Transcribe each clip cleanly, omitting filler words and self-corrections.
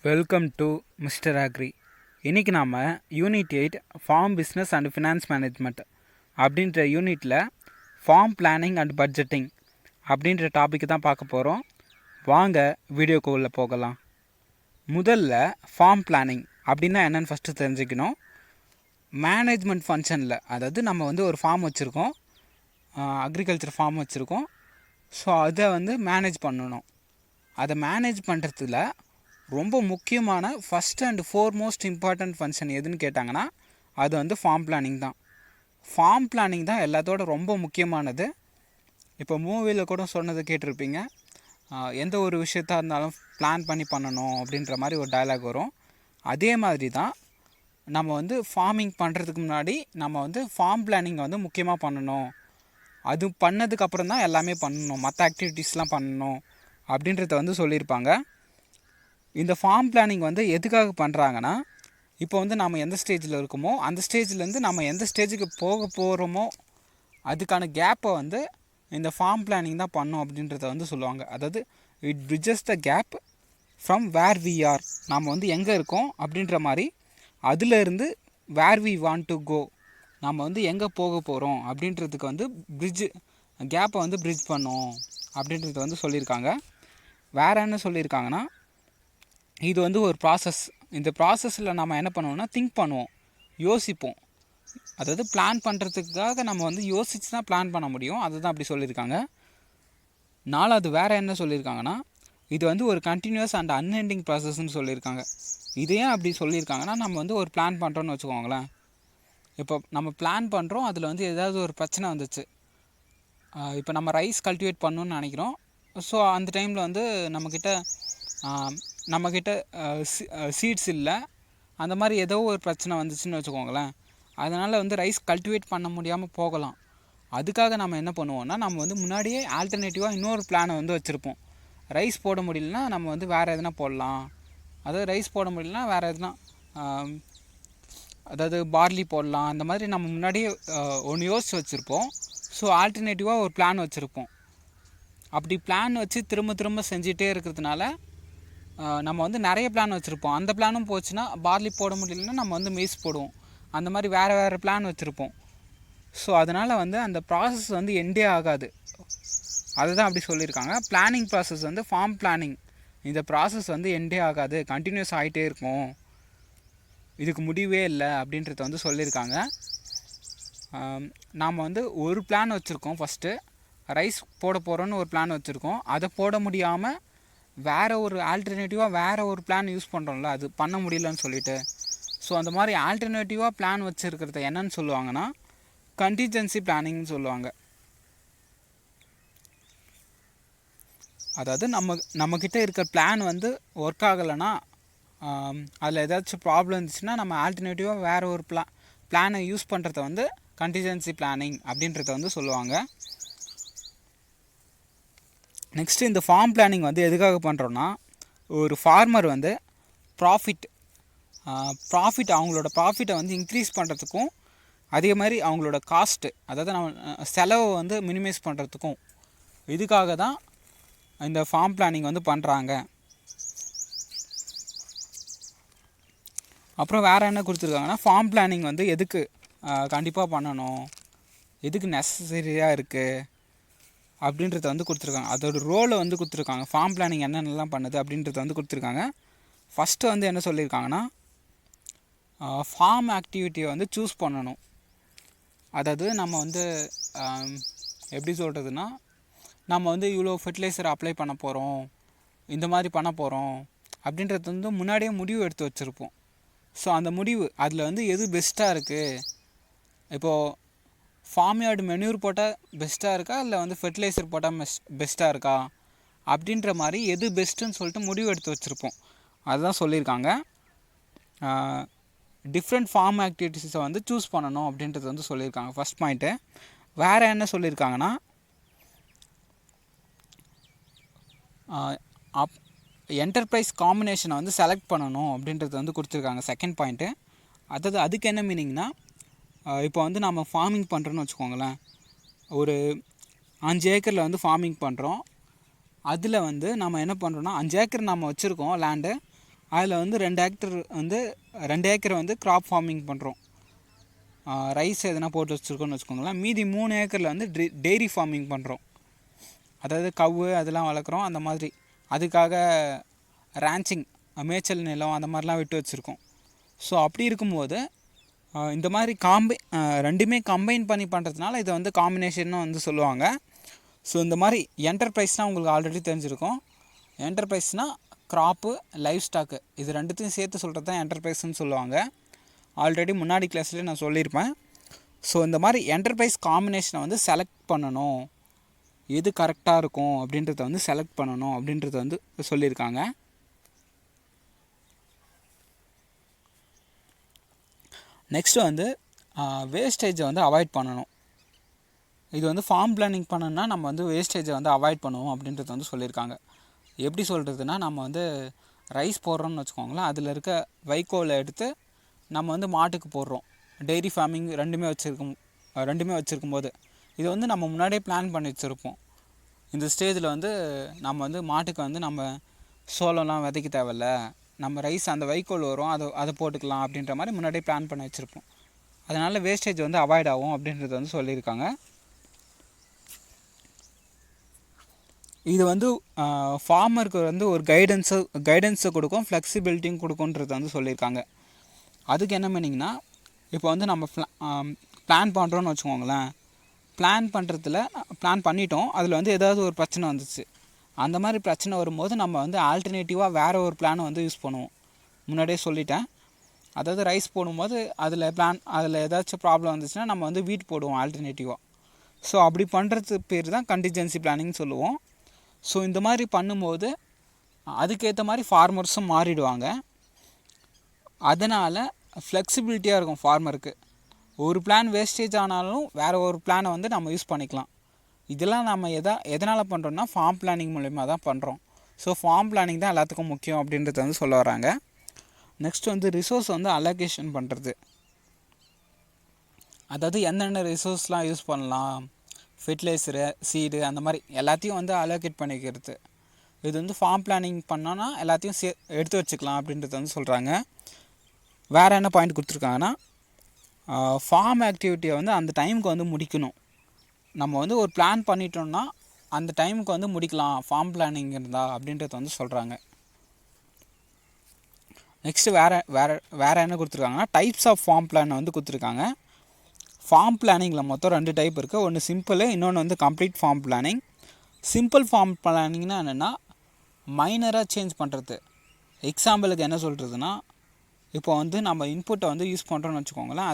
Welcome to mister agri. இன்றைக்கி நாம் unit 8 farm business and finance management அப்படின்ற யூனிட்டில் ஃபார்ம் பிளானிங் அண்ட் பட்ஜெட்டிங் அப்படின்ற டாப்பிக்கு தான் பார்க்க போகிறோம். வாங்க வீடியோக்குள்ளே போகலாம். முதல்ல ஃபார்ம் பிளானிங் அப்படின்னா என்னென்னு ஃபஸ்ட்டு தெரிஞ்சுக்கணும். மேனேஜ்மெண்ட் ஃபங்க்ஷனில், அதாவது நம்ம ஒரு ஃபார்ம் வச்சுருக்கோம், அக்ரிகல்ச்சர் ஃபார்ம் வச்சுருக்கோம். ஸோ அதை மேனேஜ் பண்ணணும். அதை மேனேஜ் பண்ணுறதுல ரொம்ப முக்கியமான first and foremost important function எதுன்னு கேட்டாங்கன்னா அது ஃபார்ம் பிளானிங் தான். ஃபார்ம் பிளானிங் தான் எல்லாத்தோட ரொம்ப முக்கியமானது. இப்போ மூவியில் கூட சொன்னது கேட்டிருப்பீங்க, எந்த ஒரு விஷயத்தாக இருந்தாலும் பிளான் பண்ணி பண்ணணும் அப்படின்ற மாதிரி ஒரு டயலாக் வரும். அதே மாதிரி தான் நம்ம ஃபார்மிங் பண்ணுறதுக்கு முன்னாடி நம்ம ஃபார்ம் பிளானிங் முக்கியமாக பண்ணணும். அது பண்ணதுக்கப்புறம் தான் எல்லாமே பண்ணணும், மற்ற ஆக்டிவிட்டீஸ்லாம் பண்ணணும் அப்படின்றத சொல்லியிருப்பாங்க. இந்த ஃபார்ம் பிளானிங் எதுக்காக பண்ணுறாங்கன்னா, இப்போ நாம் எந்த ஸ்டேஜில் இருக்கோமோ அந்த ஸ்டேஜ்லேருந்து நம்ம எந்த ஸ்டேஜுக்கு போக போகிறோமோ அதுக்கான கேப்பை இந்த ஃபார்ம் பிளானிங் தான் பண்ணும் அப்படின்றத சொல்லுவாங்க. அதாவது it bridges the gap from where we are, நாம் எங்கே இருக்கோம் அப்படின்ற மாதிரி அதிலேருந்து where we want to go, நம்ம எங்கே போக போகிறோம் அப்படின்றதுக்கு பிரிட்ஜு கேப்பை பிரிட்ஜ் பண்ணும் அப்படின்றத சொல்லியிருக்காங்க. வேறு என்ன சொல்லியிருக்காங்கன்னா, இது ஒரு ப்ராசஸ். இந்த ப்ராசஸில் நம்ம என்ன பண்ணுவோம்னா திங்க் பண்ணுவோம், யோசிப்போம். அதாவது பிளான் பண்ணுறதுக்காக நம்ம யோசித்து தான் பிளான் பண்ண முடியும். அதுதான் அப்படி சொல்லியிருக்காங்க. நாலாவது வேறு என்ன சொல்லியிருக்காங்கன்னா, இது ஒரு கண்டினியூஸ் அண்ட் அன்எண்டிங் ப்ராசஸ்ன்னு சொல்லியிருக்காங்க. இதையே அப்படி சொல்லியிருக்காங்கன்னா, நம்ம ஒரு பிளான் பண்ணுறோன்னு வச்சுக்கோங்களேன். இப்போ நம்ம பிளான் பண்ணுறோம், அதில் ஏதாவது ஒரு பிரச்சனை வந்துச்சு. இப்போ நம்ம ரைஸ் கல்டிவேட் பண்ணணுன்னு நினைக்கிறோம். ஸோ அந்த டைமில் நம்மக்கிட்ட சீட்ஸ் இல்லை, அந்த மாதிரி ஏதோ ஒரு பிரச்சனை வந்துச்சுன்னு வச்சுக்கோங்களேன். அதனால் ரைஸ் கல்டிவேட் பண்ண முடியாமல் போகலாம். அதுக்காக நம்ம என்ன பண்ணுவோம்னா, நம்ம முன்னாடியே ஆல்டர்னேட்டிவாக இன்னொரு பிளானை வச்சுருப்போம். ரைஸ் போட முடியலன்னா நம்ம வேறு எதுனா போடலாம், அதாவது ரைஸ் போட முடியலன்னா வேறு எதுனா, அதாவது பார்லி போடலாம். அந்த மாதிரி நம்ம முன்னாடியே ஒன்று யோசித்து வச்சுருப்போம். ஸோ ஆல்டர்னேட்டிவாக ஒரு பிளான் வச்சுருப்போம். அப்படி பிளான் வச்சு திரும்ப திரும்ப செஞ்சிட்டே இருக்கிறதுனால நம்ம நிறைய பிளான் வச்சுருப்போம். அந்த பிளானும் போச்சுன்னா பார்லி போட முடியலன்னா நம்ம மெய்ஸ் போடுவோம். அந்த மாதிரி வேறு பிளான் வச்சுருப்போம். ஸோ அதனால் அந்த ப்ராசஸ் எண்டே ஆகாது. அதுதான் அப்படி சொல்லியிருக்காங்க. பிளானிங் ப்ராசஸ் ஃபார்ம் பிளானிங், இந்த ப்ராசஸ் எண்டே ஆகாது, கண்டினியூஸ் ஆகிட்டே இருக்கும், இதுக்கு முடிவே இல்லை அப்படின்றத சொல்லியிருக்காங்க. நாம் ஒரு பிளான் வச்சுருக்கோம். ஃபஸ்ட்டு ரைஸ் போட போகிறோன்னு ஒரு பிளான் வச்சுருக்கோம். அதை போட முடியாமல் வேறு ஒரு ஆல்டர்னேட்டிவாக வேறு ஒரு பிளான் யூஸ் பண்ணுறோம்ல, அது பண்ண முடியலன்னு சொல்லிட்டு. ஸோ அந்த மாதிரி ஆல்டர்னேட்டிவாக பிளான் வச்சுருக்கிறத என்னன்னு சொல்லுவாங்கன்னா கண்டிஜென்சி பிளானிங்னு சொல்லுவாங்க. அதாவது நம்மக்கிட்ட இருக்கிற பிளான் ஒர்க் ஆகலைன்னா, அதில் ஏதாச்சும் ப்ராப்ளம் இருந்துச்சுன்னா நம்ம ஆல்டர்னேட்டிவாக வேறு ஒரு பிளானை யூஸ் பண்ணுறத கண்டிஜென்சி பிளானிங் அப்படின்றத சொல்லுவாங்க. நெக்ஸ்ட்டு இந்த ஃபார்ம் பிளானிங் எதுக்காக பண்ணுறோன்னா, ஒரு ஃபார்மர் ப்ராஃபிட் அவங்களோட ப்ராஃபிட்டை இன்க்ரீஸ் பண்ணுறதுக்கும், அதே மாதிரி அவங்களோட காஸ்ட்டு, அதாவது நம்ம செலவை மினிமைஸ் பண்ணுறதுக்கும், இதுக்காக தான் இந்த ஃபார்ம் பிளானிங் பண்ணுறாங்க. அப்புறம் வேறு என்ன கொடுத்துருக்காங்கன்னா, ஃபார்ம் பிளானிங் எதுக்கு கண்டிப்பாக பண்ணணும், எதுக்கு நெசசரியாக இருக்குது அப்படின்றத கொடுத்துருக்காங்க. அதோட ரோலை கொடுத்துருக்காங்க. ஃபார்ம் பிளானிங் என்னென்னலாம் பண்ணுது அப்படின்றத கொடுத்துருக்காங்க. ஃபஸ்ட்டு என்ன சொல்லியிருக்காங்கன்னா, ஃபார்ம் ஆக்டிவிட்டியை சூஸ் பண்ணணும். அதாவது நம்ம எப்படி சொல்கிறதுனா, நம்ம இவ்வளோ ஃபெர்டிலைசர் அப்ளை பண்ண போகிறோம், இந்த மாதிரி பண்ண போகிறோம் அப்படின்றது முன்னாடியே முடிவு எடுத்து வச்சுருப்போம். ஸோ அந்த முடிவு அதில் எது பெஸ்ட்டாக இருக்குது, இப்போது ஃபார்ம் யார்டு மென்யூர் போட்டால் பெஸ்ட்டாக இருக்கா, இல்லை ஃபெர்டிலைசர் போட்டால் பெஸ்ட்டாக இருக்கா அப்படின்ற மாதிரி எது பெஸ்ட்டுன்னு சொல்லிட்டு முடிவு எடுத்து வச்சுருப்போம். அதுதான் சொல்லியிருக்காங்க. டிஃப்ரெண்ட் ஃபார்ம் ஆக்டிவிட்டீஸை சூஸ் பண்ணணும் அப்படின்றது சொல்லியிருக்காங்க. First point. வேறு என்ன சொல்லியிருக்காங்கன்னா, என்டர்பிரைஸ் காம்பினேஷனை செலக்ட் பண்ணணும் அப்படின்றது கொடுத்துருக்காங்க. Second point. அதாவது அதுக்கு என்ன மீனிங்னா, இப்போ நம்ம ஃபார்மிங் பண்ணுறோன்னு வச்சுக்கோங்களேன். ஒரு 5 ஏக்கரில் ஃபார்மிங் பண்ணுறோம். அதில் நம்ம என்ன பண்ணுறோன்னா, 5 ஏக்கர் நம்ம வச்சுருக்கோம் லேண்டு. அதில் வந்து 2 ஏக்கர் வந்து க்ராப் ஃபார்மிங் பண்ணுறோம். ரைஸ் எதனா போட்டு வச்சுருக்கோன்னு வச்சுக்கோங்களேன். மீதி 3 ஏக்கரில் வந்து டெய்ரி ஃபார்மிங் பண்ணுறோம். அதாவது கவு அதெல்லாம் வளர்க்குறோம். அந்த மாதிரி அதுக்காக ரேன்ச்சிங் மேய்ச்சல் நிலம் அந்த மாதிரிலாம் விட்டு வச்சுருக்கோம். ஸோ அப்படி இருக்கும்போது இந்த மாதிரி ரெண்டுமே கம்பைன் பண்ணி பண்ணுறதுனால இதை வந்து காம்பினேஷன்னு வந்து சொல்லுவாங்க. ஸோ இந்த மாதிரி என்டர்பிரைஸ்னால் உங்களுக்கு ஆல்ரெடி தெரிஞ்சிருக்கும். என்டர்பிரைஸ்னால் க்ராப்பு, லைஃப் ஸ்டாக்கு இது ரெண்டுத்தையும் சேர்த்து சொல்கிறது தான் என்டர்பிரைஸ்ன்னு சொல்லுவாங்க. ஆல்ரெடி முன்னாடி கிளாஸ்லேயே நான் சொல்லியிருப்பேன். ஸோ இந்த மாதிரி என்டர்பிரைஸ் காம்பினேஷனை வந்து செலக்ட் பண்ணணும், எது கரெக்டாக இருக்கும் அப்படின்றத வந்து செலக்ட் பண்ணணும் அப்படின்றத வந்து சொல்லியிருக்காங்க. நெக்ஸ்ட்டு வந்து வேஸ்டேஜை வந்து அவாய்ட் பண்ணணும். இது வந்து ஃபார்ம் பிளானிங் பண்ணணுன்னா நம்ம வந்து வேஸ்டேஜை வந்து அவாய்ட் பண்ணுவோம் அப்படின்றத வந்து சொல்லியிருக்காங்க. எப்படி சொல்கிறதுனா, நம்ம வந்து ரைஸ் போடுறோம்னு வச்சுக்கோங்களேன். அதில் இருக்க வைக்கோலை எடுத்து நம்ம வந்து மாட்டுக்கு போடுறோம். டெய்ரி ஃபார்மிங் ரெண்டுமே வச்சுருக்கும் போது இது வந்து நம்ம முன்னாடியே பிளான் பண்ணி வச்சுருப்போம். இந்த ஸ்டேஜில் வந்து நம்ம வந்து மாட்டுக்கு வந்து நம்ம சோளம்லாம் விதைக்க தேவையில்ல, நம்ம ரைஸ் அந்த வைக்கோல் வரும் அதை போட்டுக்கலாம் அப்படின்ற மாதிரி முன்னாடியே பிளான் பண்ணி வச்சுருப்போம். அதனால் வேஸ்டேஜ் வந்து அவாய்ட் ஆகும் அப்படின்றத வந்து சொல்லியிருக்காங்க. இது வந்து ஃபார்மருக்கு வந்து ஒரு கைடன்ஸை கொடுக்கும், ஃப்ளெக்சிபிலிட்டியும் கொடுக்குன்றத வந்து சொல்லியிருக்காங்க. அதுக்கு என்ன மீனிங்னா, இப்போ வந்து நம்ம பிளான் பண்ணுறோன்னு வச்சுக்கோங்களேன். பிளான் பண்ணிட்டோம், அதில் வந்து ஏதாவது ஒரு பிரச்சனை வந்துச்சு. அந்த மாதிரி பிரச்சனை வரும்போது நம்ம வந்து ஆல்டர்னேட்டிவாக வேறு ஒரு பிளானை வந்து யூஸ் பண்ணுவோம். முன்னாடியே சொல்லிட்டேன். அதாவது ரைஸ் போடும்போது அதில் ஏதாச்சும் ப்ராப்ளம் வந்துச்சுன்னா நம்ம வந்து வீட் போடுவோம் ஆல்டர்னேட்டிவாக. ஸோ அப்படி பண்ணுறது பேர் தான் கண்டிஜென்சி பிளானிங் சொல்லுவோம். ஸோ இந்த மாதிரி பண்ணும்போது அதுக்கேற்ற மாதிரி ஃபார்மர்ஸும் மாறிடுவாங்க. அதனால் ஃப்ளெக்சிபிலிட்டியாக இருக்கும் ஃபார்மருக்கு. ஒரு பிளான் வேஸ்டேஜ் ஆனாலும் வேறு ஒரு பிளானை வந்து நம்ம யூஸ் பண்ணிக்கலாம். இதெல்லாம் நம்ம எதனால் பண்ணுறோன்னா ஃபார்ம் பிளானிங் மூலிமா தான் பண்ணுறோம். ஸோ ஃபார்ம் பிளானிங் தான் எல்லாத்துக்கும் முக்கியம் அப்படின்றத வந்து சொல்ல வராங்க. நெக்ஸ்ட் வந்து ரிசோர்ஸ் வந்து அலோகேஷன் பண்ணுறது. அதாவது என்னென்ன ரிசோர்ஸ்லாம் யூஸ் பண்ணலாம், ஃபெர்டிலைசரு, சீடு அந்த மாதிரி எல்லாத்தையும் வந்து அலோகேட் பண்ணிக்கிறது. இது வந்து ஃபார்ம் பிளானிங் பண்ணோன்னா எல்லாத்தையும் எடுத்து வச்சுக்கலாம் அப்படின்றத வந்து சொல்கிறாங்க. வேறு என்ன பாயிண்ட் கொடுத்துருக்காங்கன்னா, ஃபார்ம் ஆக்டிவிட்டியை வந்து அந்த டைமுக்கு வந்து முடிக்கணும். நம்ம வந்து ஒரு பிளான் பண்ணிட்டோம்னா அந்த டைமுக்கு வந்து முடிக்கலாம் ஃபார்ம் பிளானிங் இருந்தால் அப்படின்றத வந்து சொல்கிறாங்க. நெக்ஸ்ட்டு வேறு என்ன கொடுத்துருக்காங்கன்னா, டைப்ஸ் ஆஃப் ஃபார்ம் பிளானை வந்து கொடுத்துருக்காங்க. ஃபார்ம் பிளானிங்கில் மொத்தம் 2 டைப் இருக்குது. ஒன்று சிம்பிள், இன்னொன்று வந்து complete farm planning. Simple farm பிளானிங்னா என்னென்னா, மைனராக சேஞ்ச் பண்ணுறது. எக்ஸாம்பிளுக்கு என்ன சொல்கிறதுனா, இப்போ வந்து நம்ம இன்புட்டை வந்து யூஸ் பண்ணுறோன்னு வச்சுக்கோங்களேன்.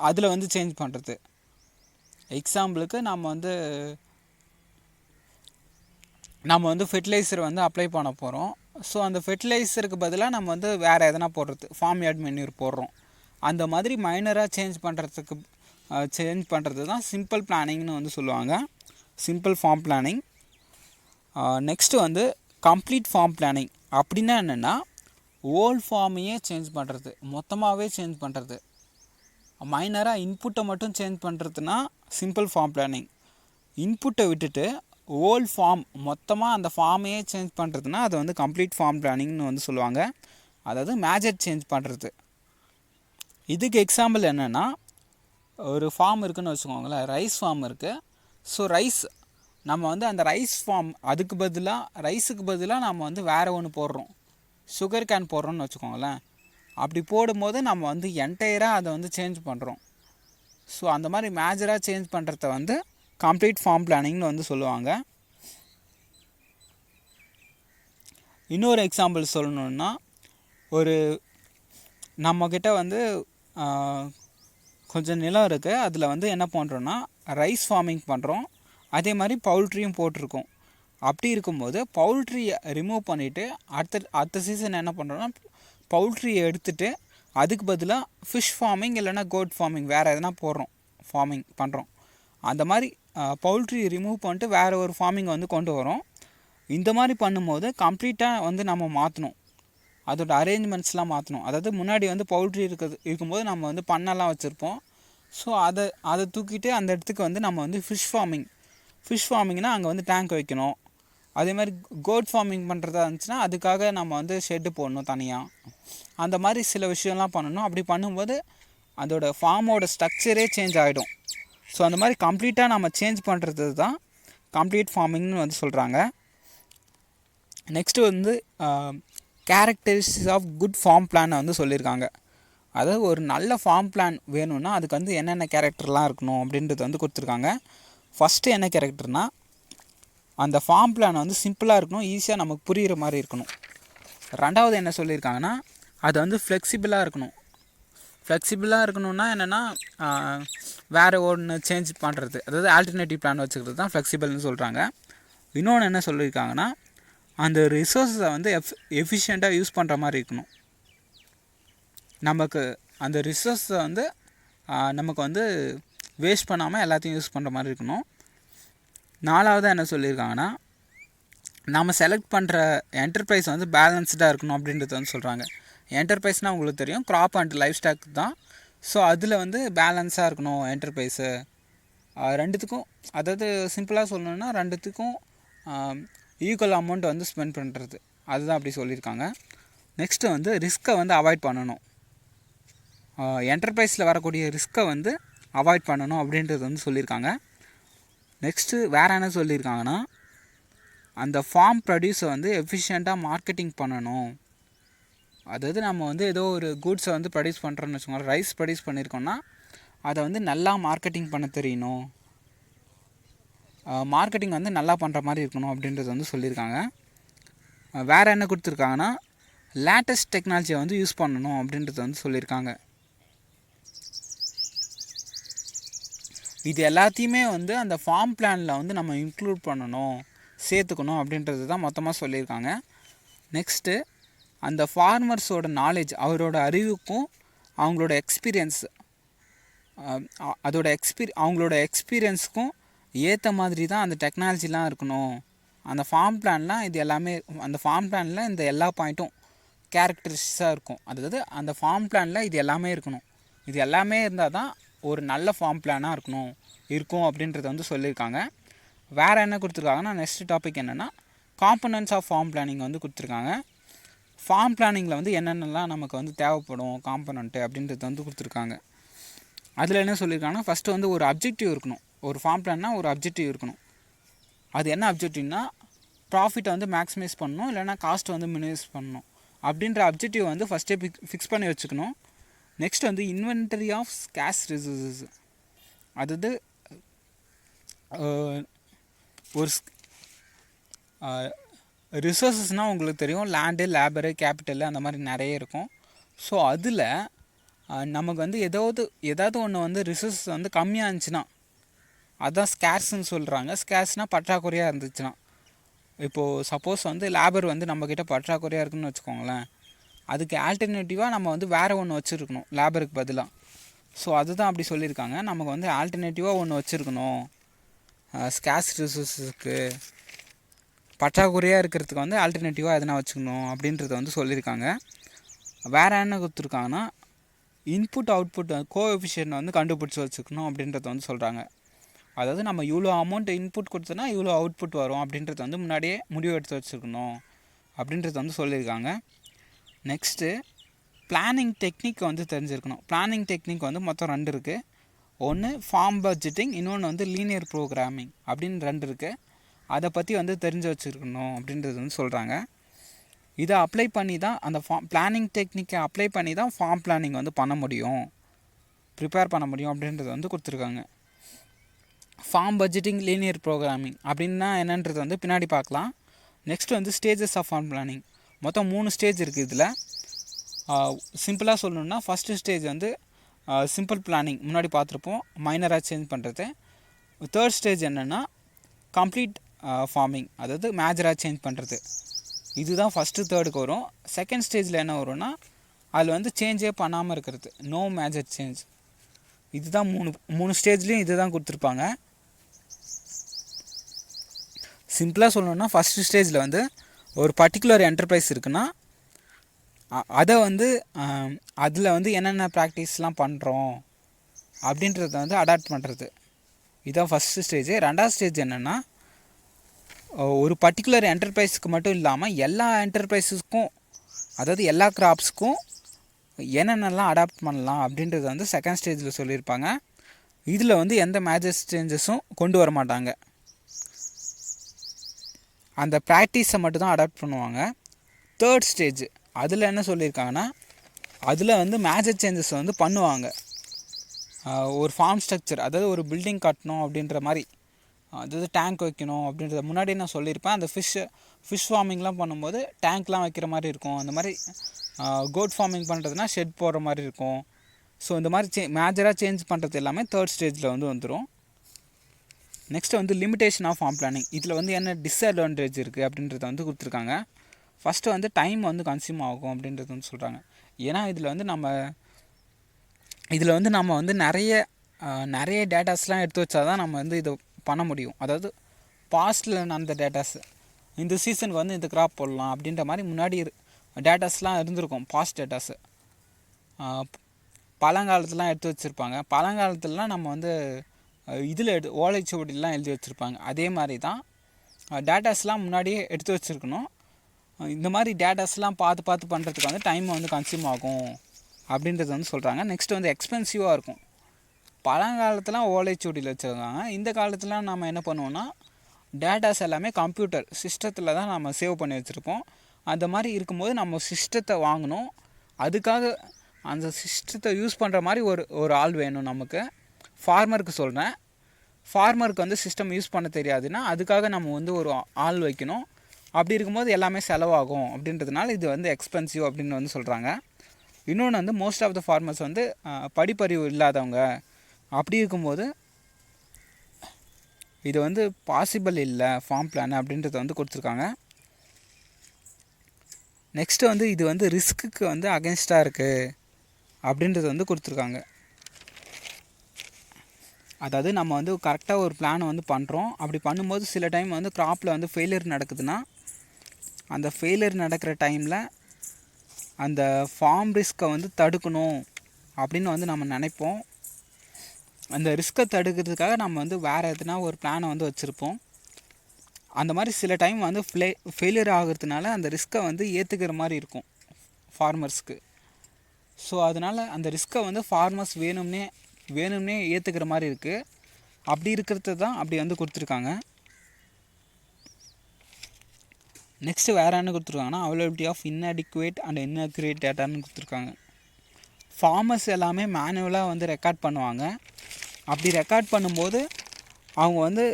அதில் வந்து சேஞ்ச் பண்ணுறது. எக்ஸாம்பிளுக்கு நம்ம வந்து ஃபெர்டிலைசர் வந்து அப்ளை பண்ண போகிறோம். ஸோ அந்த ஃபெர்டிலைசருக்கு பதிலாக நம்ம வந்து வேறு எதனா போடுறது, ஃபார்ம் யார்ட் மென்யூர் போடுறோம். அந்த மாதிரி மைனராக சேஞ்ச் பண்ணுறது தான் சிம்பிள் பிளானிங்னு வந்து சொல்லுவாங்க, சிம்பிள் ஃபார்ம் பிளானிங். நெக்ஸ்ட்டு வந்து கம்ப்ளீட் ஃபார்ம் பிளானிங். அப்படின்னா என்னென்னா, ஓல்ட் ஃபார்மையே சேஞ்ச் பண்ணுறது, மொத்தமாகவே சேஞ்ச் பண்ணுறது. மைனராக இன்புட்டை மட்டும் சேஞ்ச் பண்ணுறதுனா சிம்பிள் ஃபார்ம் பிளானிங். இன்புட்டை விட்டுட்டு ஓல்ட் ஃபார்ம் மொத்தமாக அந்த ஃபார்மையே சேஞ்ச் பண்ணுறதுனா அது வந்து கம்ப்ளீட் ஃபார்ம் பிளானிங்னு வந்து சொல்லுவாங்க. அதாவது மேஜர் சேஞ்ச் பண்ணுறது. இதுக்கு எக்ஸாம்பிள் என்னென்னா, ஒரு ஃபார்ம் இருக்குதுன்னு வச்சுக்கோங்களேன், ரைஸ் ஃபார்ம் இருக்குது. ஸோ நம்ம வந்து அந்த ரைஸுக்கு பதிலாக நம்ம வந்து வேறு ஒன்று போடுறோம், சுகர் கேன் போடுறோன்னு வச்சுக்கோங்களேன். அப்படி போடும்போது நம்ம வந்து என்டையராக அதை வந்து சேஞ்ச் பண்ணுறோம். ஸோ அந்த மாதிரி மேஜராக சேஞ்ச் பண்ணுறத வந்து கம்ப்ளீட் ஃபார்ம் பிளானிங்னு வந்து சொல்லுவாங்க. இன்னொரு எக்ஸாம்பிள் சொல்லணுன்னா, நம்மக்கிட்ட வந்து கொஞ்சம் நிலம் இருக்குது. அதில் வந்து என்ன பண்ணுறோன்னா ரைஸ் ஃபார்மிங் பண்ணுறோம், அதே மாதிரி பவுல்ட்ரியும் போட்டிருக்கோம். அப்படி இருக்கும்போது பவுல்ட்ரியை ரிமூவ் பண்ணிவிட்டு அடுத்த சீசன் என்ன பண்ணுறோன்னா பவுல்ட்ரியை எடுத்துகிட்டு அதுக்கு பதிலாக ஃபிஷ் ஃபார்மிங் இல்லைனா கோட் ஃபார்மிங் வேறு எதனா ஃபார்மிங் பண்ணுறோம். அந்த மாதிரி பவுல்ட்ரி ரிமூவ் பண்ணிட்டு வேறு ஒரு ஃபார்மிங்கை வந்து கொண்டு வரோம். இந்த மாதிரி பண்ணும்போது கம்ப்ளீட்டாக வந்து நம்ம மாற்றணும், அதோட அரேஞ்ச்மெண்ட்ஸ்லாம் மாற்றணும். அதாவது முன்னாடி வந்து பவுல்ட்ரி இருக்கும்போது நம்ம வந்து பண்ணெல்லாம் வச்சுருப்போம். ஸோ அதை தூக்கிட்டு அந்த இடத்துக்கு வந்து நம்ம வந்து ஃபிஷ் ஃபார்மிங்னால் அங்கே வந்து டேங்க் வைக்கணும், அதே மாதிரி கோட் ஃபார்மிங் பண்ணுறதா இருந்துச்சுன்னா அதுக்காக நம்ம வந்து ஷெட்டு போடணும் தனியாக. அந்த மாதிரி சில விஷயம்லாம் பண்ணணும். அப்படி பண்ணும்போது அதோட ஃபார்மோட ஸ்ட்ரக்சரே சேஞ்ச் ஆகிடும். ஸோ அந்த மாதிரி கம்ப்ளீட்டாக நம்ம சேஞ்ச் பண்ணுறது தான் கம்ப்ளீட் ஃபார்மிங்னு வந்து சொல்கிறாங்க. நெக்ஸ்ட்டு வந்து கேரக்டரிஸ்டிக்ஸ் ஆஃப் குட் ஃபார்ம் பிளானை வந்து சொல்லியிருக்காங்க. அதாவது ஒரு நல்ல ஃபார்ம் பிளான் வேணும்னா அதுக்கு வந்து என்னென்ன கேரக்டர்லாம் இருக்கணும் அப்படின்றது வந்து கொடுத்துருக்காங்க. ஃபஸ்ட்டு என்ன கேரக்டர்னால் அந்த ஃபார்ம் பிளான் வந்து சிம்பிளாக இருக்கணும், ஈஸியாக நமக்கு புரிகிற மாதிரி இருக்கணும். ரெண்டாவது என்ன சொல்லியிருக்காங்கன்னா அது வந்து ஃப்ளெக்சிபிளாக இருக்கணும். ஃப்ளெக்சிபிளாக இருக்கணும்னா என்னென்னா வேறு ஒன்று சேஞ்ச் பண்ணுறது, அதாவது ஆல்டர்னேட்டிவ் பிளான் வச்சுக்கிறது தான் ஃப்ளெக்சிபிள்னு சொல்கிறாங்க. இன்னொன்று என்ன சொல்லியிருக்காங்கன்னா அந்த ரிசோர்ஸை வந்து எஃபிஷியண்ட்டாக யூஸ் பண்ணுற மாதிரி இருக்கணும். நமக்கு அந்த ரிசோர்ஸை வந்து நமக்கு வந்து வேஸ்ட் பண்ணாமல் எல்லாத்தையும் யூஸ் பண்ணுற மாதிரி இருக்கணும். நாலாவது என்ன சொல்லியிருக்காங்கன்னா நம்ம செலக்ட் பண்ணுற என்டர்பிரைஸ் வந்து பேலன்ஸ்டாக இருக்கணும் அப்படின்றது வந்து சொல்கிறாங்க. என்டர்பிரைஸ்னால் உங்களுக்கு தெரியும், க்ராப் அண்ட் லைஃப் ஸ்டாக் தான். ஸோ அதில் வந்து பேலன்ஸாக இருக்கணும் என்டர்பிரைஸு. ரெண்டுத்துக்கும், அதாவது சிம்பிளாக சொல்லணுன்னா ரெண்டுத்துக்கும் ஈக்குவல் அமௌண்ட் வந்து ஸ்பெண்ட் பண்ணுறது, அதுதான் அப்படி சொல்லியிருக்காங்க. நெக்ஸ்ட்டு வந்து ரிஸ்க்கை வந்து அவாய்ட் பண்ணணும். என்டர்பிரைஸில் வரக்கூடிய ரிஸ்க்கை வந்து அவாய்ட் பண்ணணும் அப்படின்றது வந்து சொல்லியிருக்காங்க. நெக்ஸ்ட்டு வேறு என்ன சொல்லியிருக்காங்கன்னா அந்த ஃபார்ம் ப்ரொடியூஸை வந்து எஃபிஷியண்ட்டாக மார்க்கெட்டிங் பண்ணணும். அதாவது நம்ம வந்து ஏதோ ஒரு கூட்ஸை வந்து ப்ரொடியூஸ் பண்ணுறோன்னு வச்சுக்கோங்க, ரைஸ் ப்ரொடியூஸ் பண்ணியிருக்கோன்னா அதை வந்து நல்லா மார்க்கெட்டிங் பண்ண தெரியணும், மார்க்கெட்டிங் வந்து நல்லா பண்ணுற மாதிரி இருக்கணும் அப்படின்றது வந்து சொல்லியிருக்காங்க. வேறு என்ன கொடுத்துருக்காங்கன்னா லேட்டஸ்ட் டெக்னாலஜியை வந்து யூஸ் பண்ணணும் அப்படின்றது வந்து சொல்லியிருக்காங்க. இது எல்லாத்தையுமே வந்து அந்த ஃபார்ம் பிளானில் வந்து நம்ம இன்க்ளூட் பண்ணணும், சேர்த்துக்கணும் அப்படின்றது தான் மொத்தமாக சொல்லியிருக்காங்க. நெக்ஸ்ட்டு அந்த ஃபார்மர்ஸோட நாலேஜ், அவரோட அறிவுக்கும் அவங்களோட எக்ஸ்பீரியன்ஸ், அவங்களோட எக்ஸ்பீரியன்ஸுக்கும் ஏற்ற மாதிரி தான் அந்த டெக்னாலஜிலாம் இருக்கணும். அந்த ஃபார்ம் பிளான்லாம் இது எல்லாமே, அந்த ஃபார்ம் பிளானில் இந்த எல்லா பாயிண்ட்டும் கேரக்டரிஸ்டிக்ஸாக இருக்கும். அதாவது அந்த ஃபார்ம் பிளானில் இது எல்லாமே இருக்கணும். இது எல்லாமே இருந்தால் தான் ஒரு நல்ல ஃபார்ம் பிளானாக இருக்கும் அப்படின்றத வந்து சொல்லியிருக்காங்க. வேறு என்ன கொடுத்துருக்காங்கன்னா நெக்ஸ்ட் டாபிக் என்னென்னா காம்பனன்ட்ஸ் ஆஃப் ஃபார்ம் பிளானிங் வந்து கொடுத்துருக்காங்க. ஃபார்ம் பிளானிங்கில் வந்து என்னென்னலாம் நமக்கு வந்து தேவைப்படும் காம்பனண்ட்டு அப்படின்றது வந்து கொடுத்துருக்காங்க. அதில் என்ன சொல்லியிருக்காங்கன்னா ஃபஸ்ட்டு வந்து ஒரு அப்ஜெக்டிவ் இருக்கணும். ஒரு ஃபார்ம் பிளான்னா ஒரு அப்ஜெக்டிவ் இருக்கணும். அது என்ன அப்ஜெக்டிவ்னா ப்ராஃபிட்டை வந்து மேக்ஸிமைஸ் பண்ணணும், இல்லைனா காஸ்ட்டை வந்து மினிமைஸ் பண்ணணும் அப்படின்ற அப்ஜெக்டிவ் வந்து ஃபஸ்ட்டே ஃபிக்ஸ் பண்ணி வச்சுக்கணும். நெக்ஸ்ட் வந்து இன்வென்டரி ஆஃப் ஸ்கேர்ஸ் ரிசோர்ஸஸ், அதாவது ஒரு ரிசோர்ஸஸ்னால் உங்களுக்கு தெரியும், லேண்டு, லேபரு, கேபிட்டலு அந்த மாதிரி நிறைய இருக்கும். ஸோ அதில் நமக்கு வந்து ஏதாவது ஒன்று வந்து ரிசோர்ஸ் வந்து கம்மியாக இருந்துச்சுன்னா அதுதான் ஸ்கேர்ஸ்ன்னு சொல்கிறாங்க. ஸ்கேர்ஸ்னால் பற்றாக்குறையாக இருந்துச்சுன்னா, இப்போது சப்போஸ் வந்து லேபர் வந்து நம்மக்கிட்ட பற்றாக்குறையாக இருக்குதுன்னு வச்சுக்கோங்களேன், அதுக்கு ஆல்டர்னேட்டிவாக நம்ம வந்து வேறு ஒன்று வச்சுருக்கணும் லேபருக்கு பதிலாக. ஸோ அதுதான் அப்படி சொல்லியிருக்காங்க. நமக்கு வந்து ஆல்டர்னேட்டிவாக ஒன்று வச்சுருக்கணும், ஸ்கேர்ஸ் ரிசோர்ஸுக்கு பற்றாக்குறையாக இருக்கிறதுக்கு வந்து ஆல்டர்னேட்டிவாக எதனா வச்சுக்கணும் அப்படின்றத வந்து சொல்லியிருக்காங்க. வேறு என்ன கொடுத்துருக்காங்கன்னா இன்புட் அவுட்புட் கோஎஃபிஷியன்ட் வந்து கண்டுபிடிச்சி வச்சுக்கணும் அப்படின்றத வந்து சொல்கிறாங்க. அதாவது நம்ம இவ்வளோ அமௌண்ட் இன்புட் கொடுத்தோன்னா இவ்வளோ அவுட்புட் வரும் அப்படின்றத வந்து முன்னாடியே முடிவு எடுத்து வச்சுருக்கணும் அப்படின்றத வந்து சொல்லியிருக்காங்க. நெக்ஸ்ட்டு பிளானிங் டெக்னிக் வந்து தெரிஞ்சிருக்கணும். பிளானிங் டெக்னிக் வந்து மொத்தம் 2 இருக்குது. ஒன்று ஃபார்ம் பட்ஜெட்டிங், இன்னொன்று வந்து லீனியர் ப்ரோக்ராமிங் அப்படின்னு 2 இருக்குது. அதை பற்றி வந்து தெரிஞ்சு வச்சுருக்கணும் அப்படின்றது வந்து சொல்கிறாங்க. இதை அப்ளை பண்ணி தான் அந்த பிளானிங் டெக்னிக்கை அப்ளை பண்ணி தான் ஃபார்ம் பிளானிங் வந்து பண்ண முடியும், ப்ரிப்பேர் பண்ண முடியும் அப்படின்றது வந்து கொடுத்துருக்காங்க. ஃபார்ம் பட்ஜெட்டிங், லீனியர் ப்ரோக்ராமிங் அப்படின்னா என்னன்றது வந்து பின்னாடி பார்க்கலாம். நெக்ஸ்ட் வந்து ஸ்டேஜஸ் ஆஃப் ஃபார்ம் பிளானிங். மொத்தம் 3 ஸ்டேஜ் இருக்குது இதில். சிம்பிளாக சொல்லணுன்னா ஃபஸ்ட்டு ஸ்டேஜ் வந்து சிம்பிள் பிளானிங், முன்னாடி பார்த்துருப்போம், மைனராக சேஞ்ச் பண்ணுறது. தேர்ட் ஸ்டேஜ் என்னென்னா கம்ப்ளீட் ஃபார்மிங், அதாவது மேஜராக சேஞ்ச் பண்ணுறது. இதுதான் ஃபஸ்ட்டு தேர்டுக்கு வரும். செகண்ட் ஸ்டேஜில் என்ன வரும்னா அதில் வந்து சேஞ்சே பண்ணாமல் இருக்கிறது, நோ மேஜர் சேஞ்ச். இதுதான் மூணு ஸ்டேஜ்லேயும் இது தான் கொடுத்துருப்பாங்க. சிம்பிளாக சொல்லணுன்னா ஃபஸ்ட்டு ஸ்டேஜில் வந்து ஒரு பர்டிகுலர் என்டர்பிரைஸ் இருக்குன்னா அதை வந்து அதில் வந்து என்னென்ன ப்ராக்டிஸ்லாம் பண்ணுறோம் அப்படின்றத வந்து அடாப்ட் பண்ணுறது. இதுதான் ஃபஸ்ட்டு ஸ்டேஜ். ரெண்டாவது ஸ்டேஜ் என்னென்னா ஒரு பர்டிகுலர் என்டர்பிரைஸுக்கு மட்டும் இல்லாமல் எல்லா என்டர்பிரைஸஸ்க்கும், அதாவது எல்லா கிராப்ஸுக்கும் என்னென்னலாம் அடாப்ட் பண்ணலாம் அப்படின்றது வந்து செகண்ட் ஸ்டேஜில் சொல்லியிருப்பாங்க. இதில் வந்து எந்த மேஜர் சேஞ்சஸும் கொண்டு வர மாட்டாங்க. அந்த ப்ராக்டிஸை மட்டும் தான் அடாப்ட் பண்ணுவாங்க. தேர்ட் ஸ்டேஜ் அதில் என்ன சொல்லியிருக்காங்கன்னா, அதில் வந்து மேஜர் சேஞ்சஸ் வந்து பண்ணுவாங்க. ஒரு ஃபார்ம் ஸ்ட்ரக்சர், அதாவது ஒரு பில்டிங் கட்டணும் அப்படின்ற மாதிரி, அதாவது டேங்க் வைக்கணும் அப்படின்றத முன்னாடி நான் சொல்லியிருப்பேன். அந்த ஃபிஷ் ஃபார்மிங்லாம் பண்ணும்போது டேங்க்லாம் வைக்கிற மாதிரி இருக்கும். அந்த மாதிரி கோட் ஃபார்மிங் பண்ணுறதுனா ஷெட் போடுற மாதிரி இருக்கும். ஸோ இந்த மாதிரி மேஜராக சேஞ்ச் பண்ணுறது எல்லாமே தேர்ட் ஸ்டேஜில் வந்து வந்துடும். நெக்ஸ்ட்டு வந்து லிமிடேஷன் ஆஃப் ஃபார்ம் பிளானிங். இதில் வந்து என்ன டிஸ்அட்வான்டேஜ் இருக்குது அப்படின்றத வந்து கொடுத்துருக்காங்க. ஃபஸ்ட்டு வந்து டைம் வந்து கன்சியூம் ஆகும் அப்படின்றது வந்து சொல்கிறாங்க. ஏன்னா இதில் வந்து நம்ம வந்து நிறைய டேட்டாஸ்லாம் எடுத்து வச்சா தான் நம்ம வந்து இதை பண்ண முடியும். அதாவது பாஸ்ட்டில் நடந்த டேட்டாஸ், இந்த சீசனுக்கு வந்து இந்த கிராப் போடலாம் அப்படின்ற மாதிரி முன்னாடி டேட்டாஸ்லாம் இருந்திருக்கும். பாஸ்ட் டேட்டாஸு பழங்காலத்துலாம் எடுத்து வச்சுருப்பாங்க. பழங்காலத்துலலாம் நம்ம வந்து இதில் ஓலைச்சுவடிலாம் எழுதி வச்சுருப்பாங்க. அதே மாதிரி தான் டேட்டாஸ்லாம் முன்னாடியே எடுத்து வச்சுருக்கணும். இந்த மாதிரி டேட்டாஸ்லாம் பார்த்து பண்ணுறதுக்கு வந்து டைம் வந்து கன்சியூம் ஆகும் அப்படின்றது வந்து சொல்கிறாங்க. நெக்ஸ்ட் வந்து எக்ஸ்பென்சிவாக இருக்கும். பழங்காலத்துலாம் ஓலைச்சுவடியில் வச்சுருக்காங்க. இந்த காலத்துலாம் நம்ம என்ன பண்ணுவோன்னா, டேட்டாஸ் எல்லாமே கம்ப்யூட்டர் சிஸ்டத்தில் தான் நம்ம சேவ் பண்ணி வச்சுருப்போம். அந்த மாதிரி இருக்கும்போது நம்ம சிஸ்டத்தை வாங்கணும். அதுக்காக அந்த சிஸ்டத்தை யூஸ் பண்ணுற மாதிரி ஒரு ஆள் வேணும் நமக்கு. ஃபார்மருக்கு சொல்கிறேன். ஃபார்மருக்கு வந்து சிஸ்டம் யூஸ் பண்ண தெரியாதுன்னா அதுக்காக நம்ம வந்து ஒரு ஆள் வைக்கணும். அப்படி இருக்கும்போது எல்லாமே செலவாகும். அப்படின்றதுனால இது வந்து எக்ஸ்பென்சிவ் அப்படின்னு வந்து சொல்கிறாங்க. இன்னொன்று வந்து மோஸ்ட் ஆஃப் த ஃபார்மர்ஸ் வந்து படிப்பறிவு இல்லாதவங்க. அப்படி இருக்கும்போது இது வந்து பாசிபிள் இல்லை ஃபார்ம் பிளான் அப்படின்றத வந்து கொடுத்துருக்காங்க. நெக்ஸ்ட்டு வந்து இது வந்து ரிஸ்க்குக்கு வந்து அகென்ஸ்டாக இருக்குது அப்படின்றது வந்து கொடுத்துருக்காங்க. அதாவது நம்ம வந்து கரெக்டாக ஒரு பிளானை வந்து பண்ணுறோம். அப்படி பண்ணும்போது சில டைம் வந்து க்ராப்பில் வந்து ஃபெயிலியர் நடக்குதுன்னா, அந்த ஃபெயிலியர் நடக்கிற டைமில் அந்த ஃபார்ம் ரிஸ்க்கை வந்து தடுக்கணும் அப்படின்னு வந்து நம்ம நினைப்போம். அந்த ரிஸ்க்கை தடுக்கிறதுக்காக நம்ம வந்து வேறு எதுனா ஒரு பிளானை வந்து வச்சுருப்போம். அந்த மாதிரி சில டைம் வந்து ஃபெயிலியர் ஆகிறதுனால அந்த ரிஸ்க்கை வந்து ஏற்றுக்கிற மாதிரி இருக்கும் ஃபார்மர்ஸ்க்கு. ஸோ அதனால் அந்த ரிஸ்க்கை வந்து ஃபார்மர்ஸ் வேணும்னே ஏற்றுக்கிற மாதிரி இருக்குது. அப்படி இருக்கிறது தான் அப்படி வந்து கொடுத்துருக்காங்க. நெக்ஸ்ட்டு வேறு என்ன கொடுத்துருக்காங்கன்னா, அவைலபிலிட்டி ஆஃப் இன்அடிக்குவேட் அண்ட் இன்அக்யூரேட் டேட்டான்னு கொடுத்துருக்காங்க. ஃபார்மர்ஸ் எல்லாமே மேனுவலாக வந்து ரெக்கார்ட் பண்ணுவாங்க. அப்படி ரெக்கார்ட் பண்ணும்போது அவங்க வந்து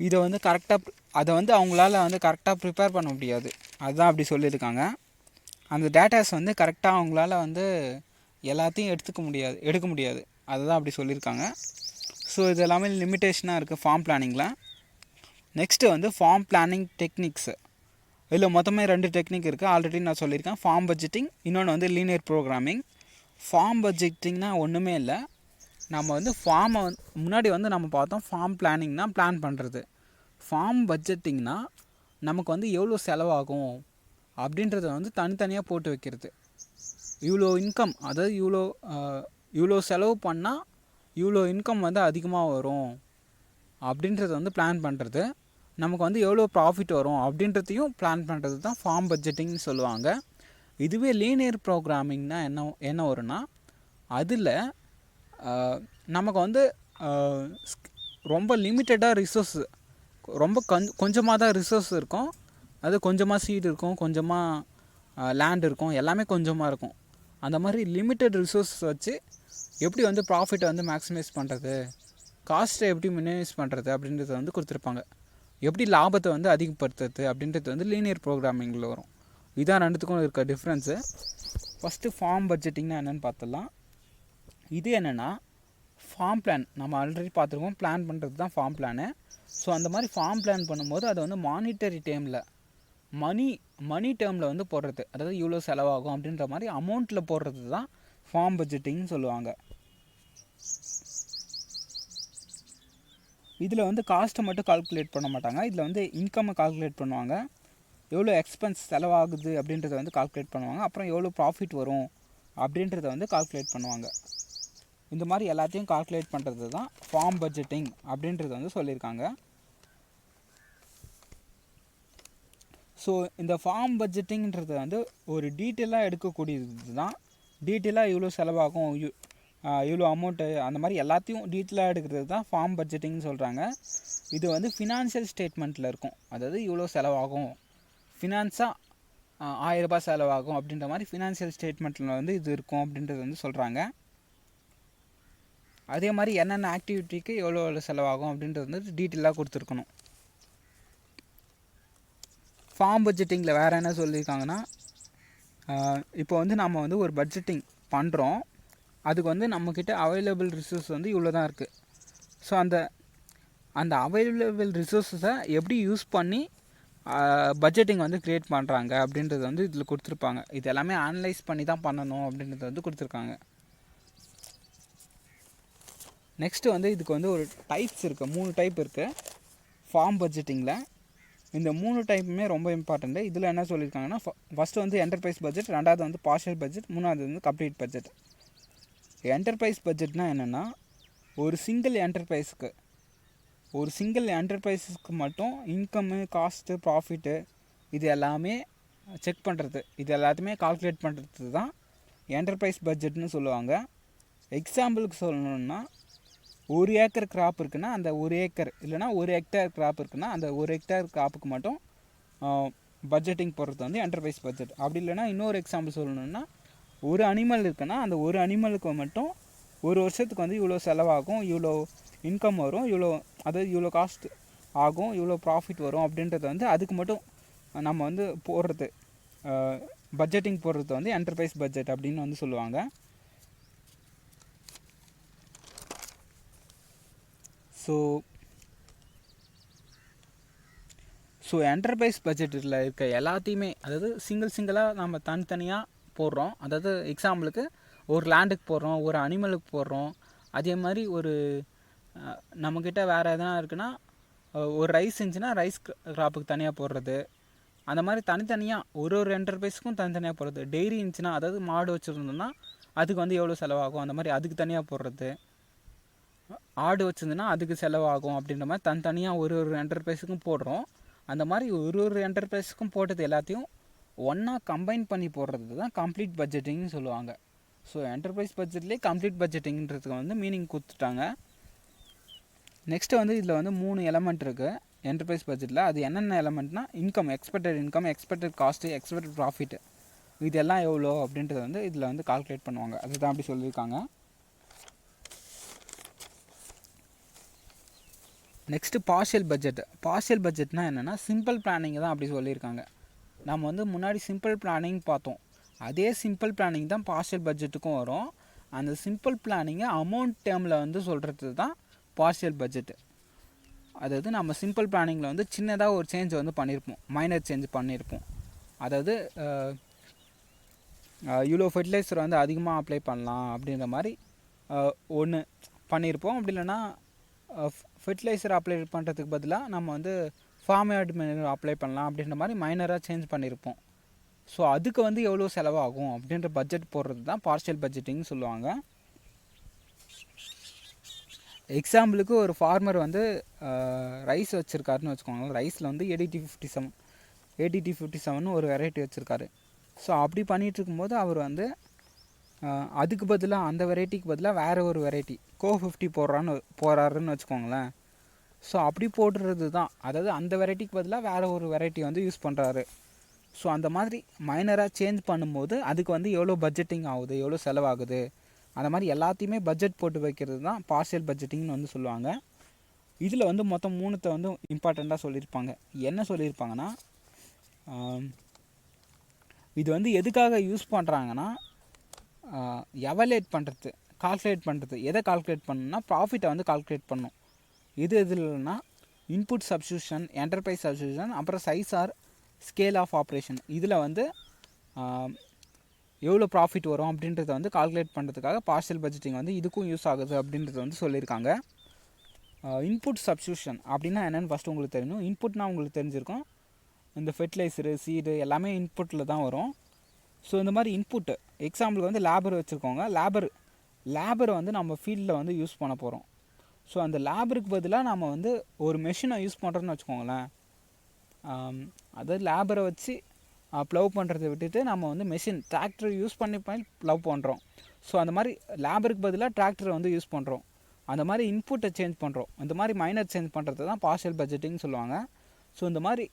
இதை வந்து அதை வந்து அவங்களால வந்து கரெக்டாக ப்ரிப்பேர் பண்ண முடியாது. அதுதான் அப்படி சொல்லியிருக்காங்க. அந்த டேட்டாஸ் வந்து கரெக்டாக அவங்களால வந்து எல்லாத்தையும் எடுக்க முடியாது. அதுதான் அப்படி சொல்லியிருக்காங்க. ஸோ இது எல்லாமே லிமிட்டேஷனாக இருக்குது ஃபார்ம் பிளானிங்கில். நெக்ஸ்ட்டு வந்து ஃபார்ம் பிளானிங் டெக்னிக்ஸு. இதில் மொத்தமே 2 டெக்னிக் இருக்குது. ஆல்ரெடி நான் சொல்லியிருக்கேன். ஃபார்ம் பட்ஜெட்டிங், இன்னொன்று வந்து லீனியர் ப்ரோக்ராமிங். ஃபார்ம் பட்ஜெட்டிங்னா ஒன்றுமே இல்லை. நம்ம வந்து ஃபார்மை முன்னாடி வந்து நம்ம பார்த்தோம். ஃபார்ம் பிளானிங்னா பிளான் பண்ணுறது. ஃபார்ம் பட்ஜெட்டிங்னா நமக்கு வந்து எவ்வளோ செலவாகும் அப்படின்றத வந்து தனித்தனியாக போட்டு வைக்கிறது. இவ்வளோ இன்கம், அதாவது இவ்வளோ செலவு பண்ணால் இவ்வளோ இன்கம் வந்து அதிகமாக வரும் அப்படின்றத வந்து பிளான் பண்ணுறது. நமக்கு வந்து எவ்வளோ ப்ராஃபிட் வரும் அப்படின்றதையும் பிளான் பண்ணுறது தான் ஃபார்ம் பட்ஜெட்டிங்னு சொல்லுவாங்க. இதுவே லீனியர் ப்ரோக்ராமிங்னா என்ன வரும்னா, அதில் நமக்கு வந்து ரொம்ப லிமிட்டடாக ரிசோர்ஸ், ரொம்ப கொஞ்சமாக தான் ரிசோர்ஸ் இருக்கும். அது கொஞ்சமாக சீடு இருக்கும், கொஞ்சமாக லேண்ட் இருக்கும், எல்லாமே கொஞ்சமாக இருக்கும். அந்த மாதிரி லிமிட்டட் ரிசோர்ஸ் வச்சு எப்படி வந்து ப்ராஃபிட்டை வந்து மேக்ஸிமைஸ் பண்ணுறது, காஸ்ட்டை எப்படி மினிமைஸ் பண்ணுறது அப்படின்றத வந்து கொடுத்துருப்பாங்க. எப்படி லாபத்தை வந்து அதிகப்படுத்துறது அப்படின்றது வந்து லீனியர் ப்ரோக்ராமிங்கில் வரும். இதான் ரெண்டுத்துக்கும் இருக்க டிஃப்ரென்ஸு. ஃபஸ்ட்டு ஃபார்ம் பட்ஜெட்டிங்னா என்னென்னு பார்த்துடலாம். இது என்னென்னா, ஃபார்ம் பிளான் நம்ம ஆல்ரெடி பார்த்துருக்கோம். பிளான் பண்ணுறது தான் ஃபார்ம் பிளானு. ஸோ அந்த மாதிரி ஃபார்ம் பிளான் பண்ணும்போது அதை வந்து மானிட்டரி டேர்மில் மணி டேர்மில் வந்து போடுறது. அதாவது இவ்வளோ செலவாகும் அப்படின்ற மாதிரி அமௌண்ட்டில் போடுறது தான் ஃபார்ம் பட்ஜெட்டிங்னு சொல்லுவாங்க. இதில் வந்து காஸ்ட்டை மட்டும் கால்குலேட் பண்ண மாட்டாங்க. இதில் வந்து இன்கம்மை கால்குலேட் பண்ணுவாங்க. எவ்வளோ எக்ஸ்பென்ஸ் செலவாகுது அப்படின்றத வந்து கால்குலேட் பண்ணுவாங்க. அப்புறம் எவ்வளோ ப்ராஃபிட் வரும் அப்படின்றத வந்து கால்குலேட் பண்ணுவாங்க. இந்த மாதிரி எல்லாத்தையும் கால்குலேட் பண்ணுறது தான் ஃபார்ம் பட்ஜெட்டிங் அப்படின்றது வந்து சொல்லியிருக்காங்க. ஸோ இந்த ஃபார்ம் பட்ஜெட்டிங்கிறது வந்து ஒரு டீட்டெயிலாக எடுக்கக்கூடியது தான். டீட்டெயிலாக இவ்வளோ செலவாகும், இவ்வளோ அமௌண்ட்டு, அந்த மாதிரி எல்லாத்தையும் டீட்டெயிலாக எடுக்கிறது தான் ஃபார்ம் பட்ஜெட்டிங்னு சொல்கிறாங்க. இது வந்து ஃபினான்ஷியல் ஸ்டேட்மெண்ட்டில் இருக்கும். அதாவது இவ்வளோ செலவாகும், ஃபினான்ஸாக 1000 ரூபாய் செலவாகும் அப்படின்ற மாதிரி ஃபினான்ஷியல் ஸ்டேட்மெண்ட்டில் வந்து இது இருக்கும் அப்படின்றது வந்து சொல்கிறாங்க. அதே மாதிரி என்னென்ன ஆக்டிவிட்டிக்கு எவ்வளோ செலவாகும் அப்படின்றது வந்து டீட்டெயிலாக கொடுத்துருக்கணும். ஃபார்ம் பட்ஜெட்டிங்கில் வேறு என்ன சொல்லியிருக்காங்கன்னா, இப்போ வந்து நம்ம வந்து ஒரு பட்ஜெட்டிங் பண்ணுறோம், அதுக்கு வந்து நம்மக்கிட்ட அவைலபிள் ரிசோர்ஸ் வந்து இவ்வளோ தான் இருக்குது. ஸோ அந்த அவைலபிள் ரிசோர்ஸஸை எப்படி யூஸ் பண்ணி பட்ஜெட்டிங் வந்து க்ரியேட் பண்ணுறாங்க அப்படின்றது வந்து இதில் கொடுத்துருப்பாங்க. இது எல்லாமே அனலைஸ் பண்ணி தான் பண்ணணும் அப்படின்றது வந்து கொடுத்துருக்காங்க. நெக்ஸ்ட்டு வந்து இதுக்கு வந்து ஒரு டைப்ஸ் இருக்குது, 3 டைப் இருக்குது ஃபார்ம் பட்ஜெட்டிங்கில். இந்த 3 டைப்புமே ரொம்ப இம்பார்ட்டண்ட்டு. இதில் என்ன சொல்லியிருக்காங்கன்னா, ஃபஸ்ட்டு வந்து என்டர்பிரைஸ் பட்ஜெட், ரெண்டாவது வந்து பார்ஷியல் பட்ஜெட், மூணாவது வந்து கம்ப்ளீட் பட்ஜெட். என்டர்பிரைஸ் பட்ஜெட்னால் என்னென்னா, ஒரு சிங்கிள் என்டர்பிரைஸுக்கு மட்டும் இன்கம்மு, காஸ்ட்டு, ப்ராஃபிட்டு இது எல்லாமே செக் பண்ணுறது, இது எல்லாத்தையுமே கால்குலேட் பண்ணுறது தான் என்டர்பிரைஸ் பட்ஜெட்னு சொல்லுவாங்க. எக்ஸாம்பிளுக்கு சொல்லணுன்னா, 1 ஏக்கர் கிராப் இருக்குன்னா அந்த 1 ஏக்கர் இல்லைனா 1 ஹெக்டேர் கிராப் இருக்குன்னா அந்த 1 ஹெக்டேர் கிராப்புக்கு மட்டும் பட்ஜெட்டிங் போடுறது வந்து என்டர்பிரைஸ் பட்ஜெட். அப்படி இல்லைனா இன்னொரு எக்ஸாம்பிள் சொல்லணுன்னா, ஒரு அனிமல் இருக்குன்னா அந்த ஒரு அனிமலுக்கு மட்டும் ஒரு வருஷத்துக்கு வந்து இவ்வளோ செலவாகும், இவ்வளோ இன்கம் வரும், அதாவது இவ்வளோ காஸ்ட் ஆகும், இவ்வளோ ப்ராஃபிட் வரும் அப்படின்றது வந்து அதுக்கு மட்டும் நம்ம வந்து போடுறது, பட்ஜெட்டிங் போடுறது வந்து என்டர்பிரைஸ் பட்ஜெட் அப்படின்னு வந்து சொல்லுவாங்க. ஸோ என்டர்பிரைஸ் பட்ஜெட்டில் இருக்க எல்லாத்தையுமே, அதாவது சிங்கிளாக நம்ம தனித்தனியாக போடுறோம். அதாவது எக்ஸாம்பிளுக்கு ஒரு லேண்டுக்கு போடுறோம், ஒரு அனிமலுக்கு போடுறோம். அதே மாதிரி ஒரு நம்மக்கிட்ட வேறு எதனா இருக்குன்னா, ஒரு ரைஸ் இருந்துச்சுன்னா ரைஸ் கிராப்புக்கு தனியாக போடுறது. அந்த மாதிரி தனித்தனியாக ஒரு என்டர்பிரைஸுக்கும் தனித்தனியாக போடுறது. டெய்ரி இருந்துச்சுன்னா, அதாவது மாடு வச்சுருந்தோம்னா அதுக்கு வந்து எவ்வளோ செலவாகும் அந்த மாதிரி அதுக்கு தனியாக போடுறது. ஆடு வச்சுருந்துன்னா அதுக்கு செலவாகும் அப்படின்ற மாதிரி தனித்தனியாக ஒரு என்டர்பிரைஸுக்கும் போடுறோம். அந்த மாதிரி ஒரு என்டர்பிரைஸுக்கும் போட்டது எல்லாத்தையும் ஒன்றா கம்பைன் பண்ணி போடுறது தான் கம்ப்ளீட் பட்ஜெட்டிங்னு சொல்லுவாங்க. ஸோ என்டர்பிரைஸ் பட்ஜெட்லேயே கம்ப்ளீட் பட்ஜெட்டிங்கிறதுக்கு வந்து மீனிங் கொடுத்துட்டாங்க. நெக்ஸ்ட்டு வந்து இதில் வந்து 3 எலமெண்ட் இருக்குது என்டர்பிரைஸ் பட்ஜெட்டில். அது என்னென்ன எலமெண்ட்னால், income, expected cost, expected profit, இதெல்லாம் எவ்வளோ அப்படின்றத வந்து இதில் வந்து கால்குலேட் பண்ணுவாங்க. அதுதான் அப்படி சொல்லியிருக்காங்க. நெக்ஸ்ட்டு பார்ஷியல் பட்ஜெட்னால் என்னென்னா, சிம்பிள் பிளானிங் தான் அப்படி சொல்லியிருக்காங்க. நம்ம வந்து முன்னாடி சிம்பிள் பிளானிங் பார்த்தோம், அதே சிம்பிள் பிளானிங் தான் பார்ஷியல் பட்ஜெட்டுக்கும் வரும். அந்த சிம்பிள் பிளானிங்கை அமௌண்ட் டேர்மில் வந்து சொல்கிறது தான் பார்ஷியல் பட்ஜெட்டு. அதாவது நம்ம சிம்பிள் பிளானிங்கில் வந்து சின்னதாக ஒரு சேஞ்ச் வந்து பண்ணியிருப்போம், மைனர் சேஞ்ச் பண்ணியிருப்போம். அதாவது இவ்வளோ ஃபெர்டிலைசர் வந்து அதிகமாக அப்ளை பண்ணலாம் அப்படின்ற மாதிரி ஒன்று பண்ணியிருப்போம். அப்படி இல்லைன்னா ஃபெர்டிலைசர் அப்ளை பண்ணுறதுக்கு பதிலாக நம்ம வந்து ஃபார்ம்யார்டு மேனூர் அப்ளை பண்ணலாம் அப்படின்ற மாதிரி மைனராக சேஞ்ச் பண்ணியிருப்போம். ஸோ அதுக்கு வந்து எவ்வளோ செலவாகும் அப்படின்ற பட்ஜெட் போடுறது தான் பார்ஷியல் பட்ஜெட்டிங்னு சொல்லுவாங்க. எக்ஸாம்பிளுக்கு ஒரு ஃபார்மர் வந்து ரைஸ் வச்சுருக்காருன்னு வச்சுக்கோங்களேன். ரைஸில் வந்து ஏடிடி 57 ஒரு வெரைட்டி வச்சுருக்காரு. ஸோ அப்படி பண்ணிகிட்டு இருக்கும்போது அவர் வந்து அதுக்கு பதிலாக, அந்த வெரைட்டிக்கு பதிலாக வேறு ஒரு வெரைட்டி கோ 50 போடுறாருன்னு வச்சுக்கோங்களேன். ஸோ அப்படி போடுறது தான், அதாவது அந்த வெரைட்டிக்கு பதிலாக வேறு ஒரு வெரைட்டி வந்து யூஸ் பண்ணுறாரு. ஸோ அந்த மாதிரி மைனராக சேஞ்ச் பண்ணும்போது அதுக்கு வந்து எவ்வளோ பட்ஜெட்டிங் ஆகுது, எவ்வளோ செலவாகுது, அந்த மாதிரி எல்லாத்தையுமே பட்ஜெட் போட்டு வைக்கிறது தான் பார்ஷியல் பட்ஜெட்டிங்னு வந்து சொல்லுவாங்க. இதில் வந்து மொத்தம் 3 வந்து இம்பார்ட்டண்ட்டாக சொல்லியிருப்பாங்க. என்ன சொல்லியிருப்பாங்கன்னா, இது வந்து எதுக்காக யூஸ் பண்ணுறாங்கன்னா, எவலேட் பண்ணுறது, கால்குலேட் பண்ணுறது. எதை கால்குலேட் பண்ணணும்னா ப்ராஃபிட்டை வந்து கால்குலேட் பண்ணணும். எதுலன்னா இன்புட் சப்ஸ்டியூஷன், என்டர்பிரைஸ் சப்ஸ்டியூஷன், அப்புறம் size or scale of operation. இதில் வந்து எவ்வளோ ப்ராஃபிட் வரும் அப்படின்றத வந்து கால்குலேட் பண்ணுறதுக்காக பார்ஷியல் பட்ஜெட்டிங் வந்து இதுக்கும் யூஸ் ஆகுது அப்படின்றத வந்து சொல்லியிருக்காங்க. இன்புட் சப்ஸ்டியூஷன் அப்படின்னா என்னென்னு ஃபஸ்ட்டு உங்களுக்கு தெரியணும். இன்புட்னால் உங்களுக்கு தெரிஞ்சிருக்கும், இந்த ஃபெர்டிலைசரு, சீடு எல்லாமே இன்புட்டில் தான் வரும். ஸோ இந்த மாதிரி இன்புட்டு, எக்ஸாம்பிளுக்கு வந்து லேபர் வச்சுருக்கோங்க. லேபரை வந்து நம்ம ஃபீல்டில் வந்து யூஸ் பண்ண போகிறோம். ஸோ அந்த லேபருக்கு பதிலாக நம்ம வந்து ஒரு மெஷினை யூஸ் பண்ணுறோன்னு வச்சுக்கோங்களேன். அதாவது லேபரை வச்சு ப்ளவ் பண்ணுறதை விட்டுட்டு நம்ம வந்து மெஷின் டிராக்டர் யூஸ் பண்ணி ப்ளவ் பண்ணுறோம். ஸோ அந்த மாதிரி லேபருக்கு பதிலாக டிராக்டரை வந்து யூஸ் பண்ணுறோம். அந்த மாதிரி இன்புட்டை சேஞ்ச் பண்ணுறோம். இந்த மாதிரி மைனர் சேஞ்ச் பண்ணுறது தான் பார்ஷியல் பட்ஜெட்டிங்னு சொல்லுவாங்க. ஸோ இந்த மாதிரி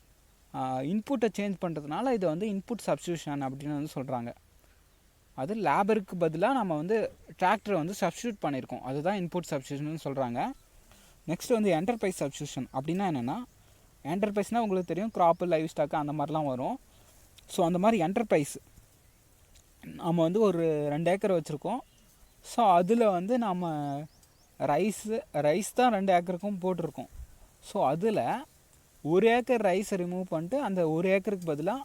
இன்புட்டை சேஞ்ச் பண்ணுறதுனால இதை வந்து இன்புட் சப்ஸ்டியூஷன் அப்படின்னு வந்து சொல்கிறாங்க. அது லேபருக்கு பதிலாக நம்ம வந்து டிராக்டரை வந்து சப்ஸ்டியூட் பண்ணியிருக்கோம். அதுதான் இன்புட் சப்ஸ்டியூஷன் சொல்கிறாங்க. நெக்ஸ்ட் வந்து என்டர்பிரைஸ் சப்ஸ்டியூஷன் அப்படின்னா என்னென்னா, என்டர்பிரைஸ்னால் உங்களுக்கு தெரியும், கிராப்பு, லைவ் ஸ்டாக்கு அந்த மாதிரிலாம் வரும். ஸோ அந்த மாதிரி என்டர்பிரைஸ் நம்ம வந்து ஒரு 2 ஏக்கர் வச்சுருக்கோம். ஸோ அதில் வந்து நம்ம ரைஸ் தான் 2 ஏக்கருக்கும் போட்டிருக்கோம். ஸோ அதில் 1 ஏக்கர் ரைஸை ரிமூவ் பண்ணிட்டு அந்த 1 ஏக்கருக்கு பதிலாக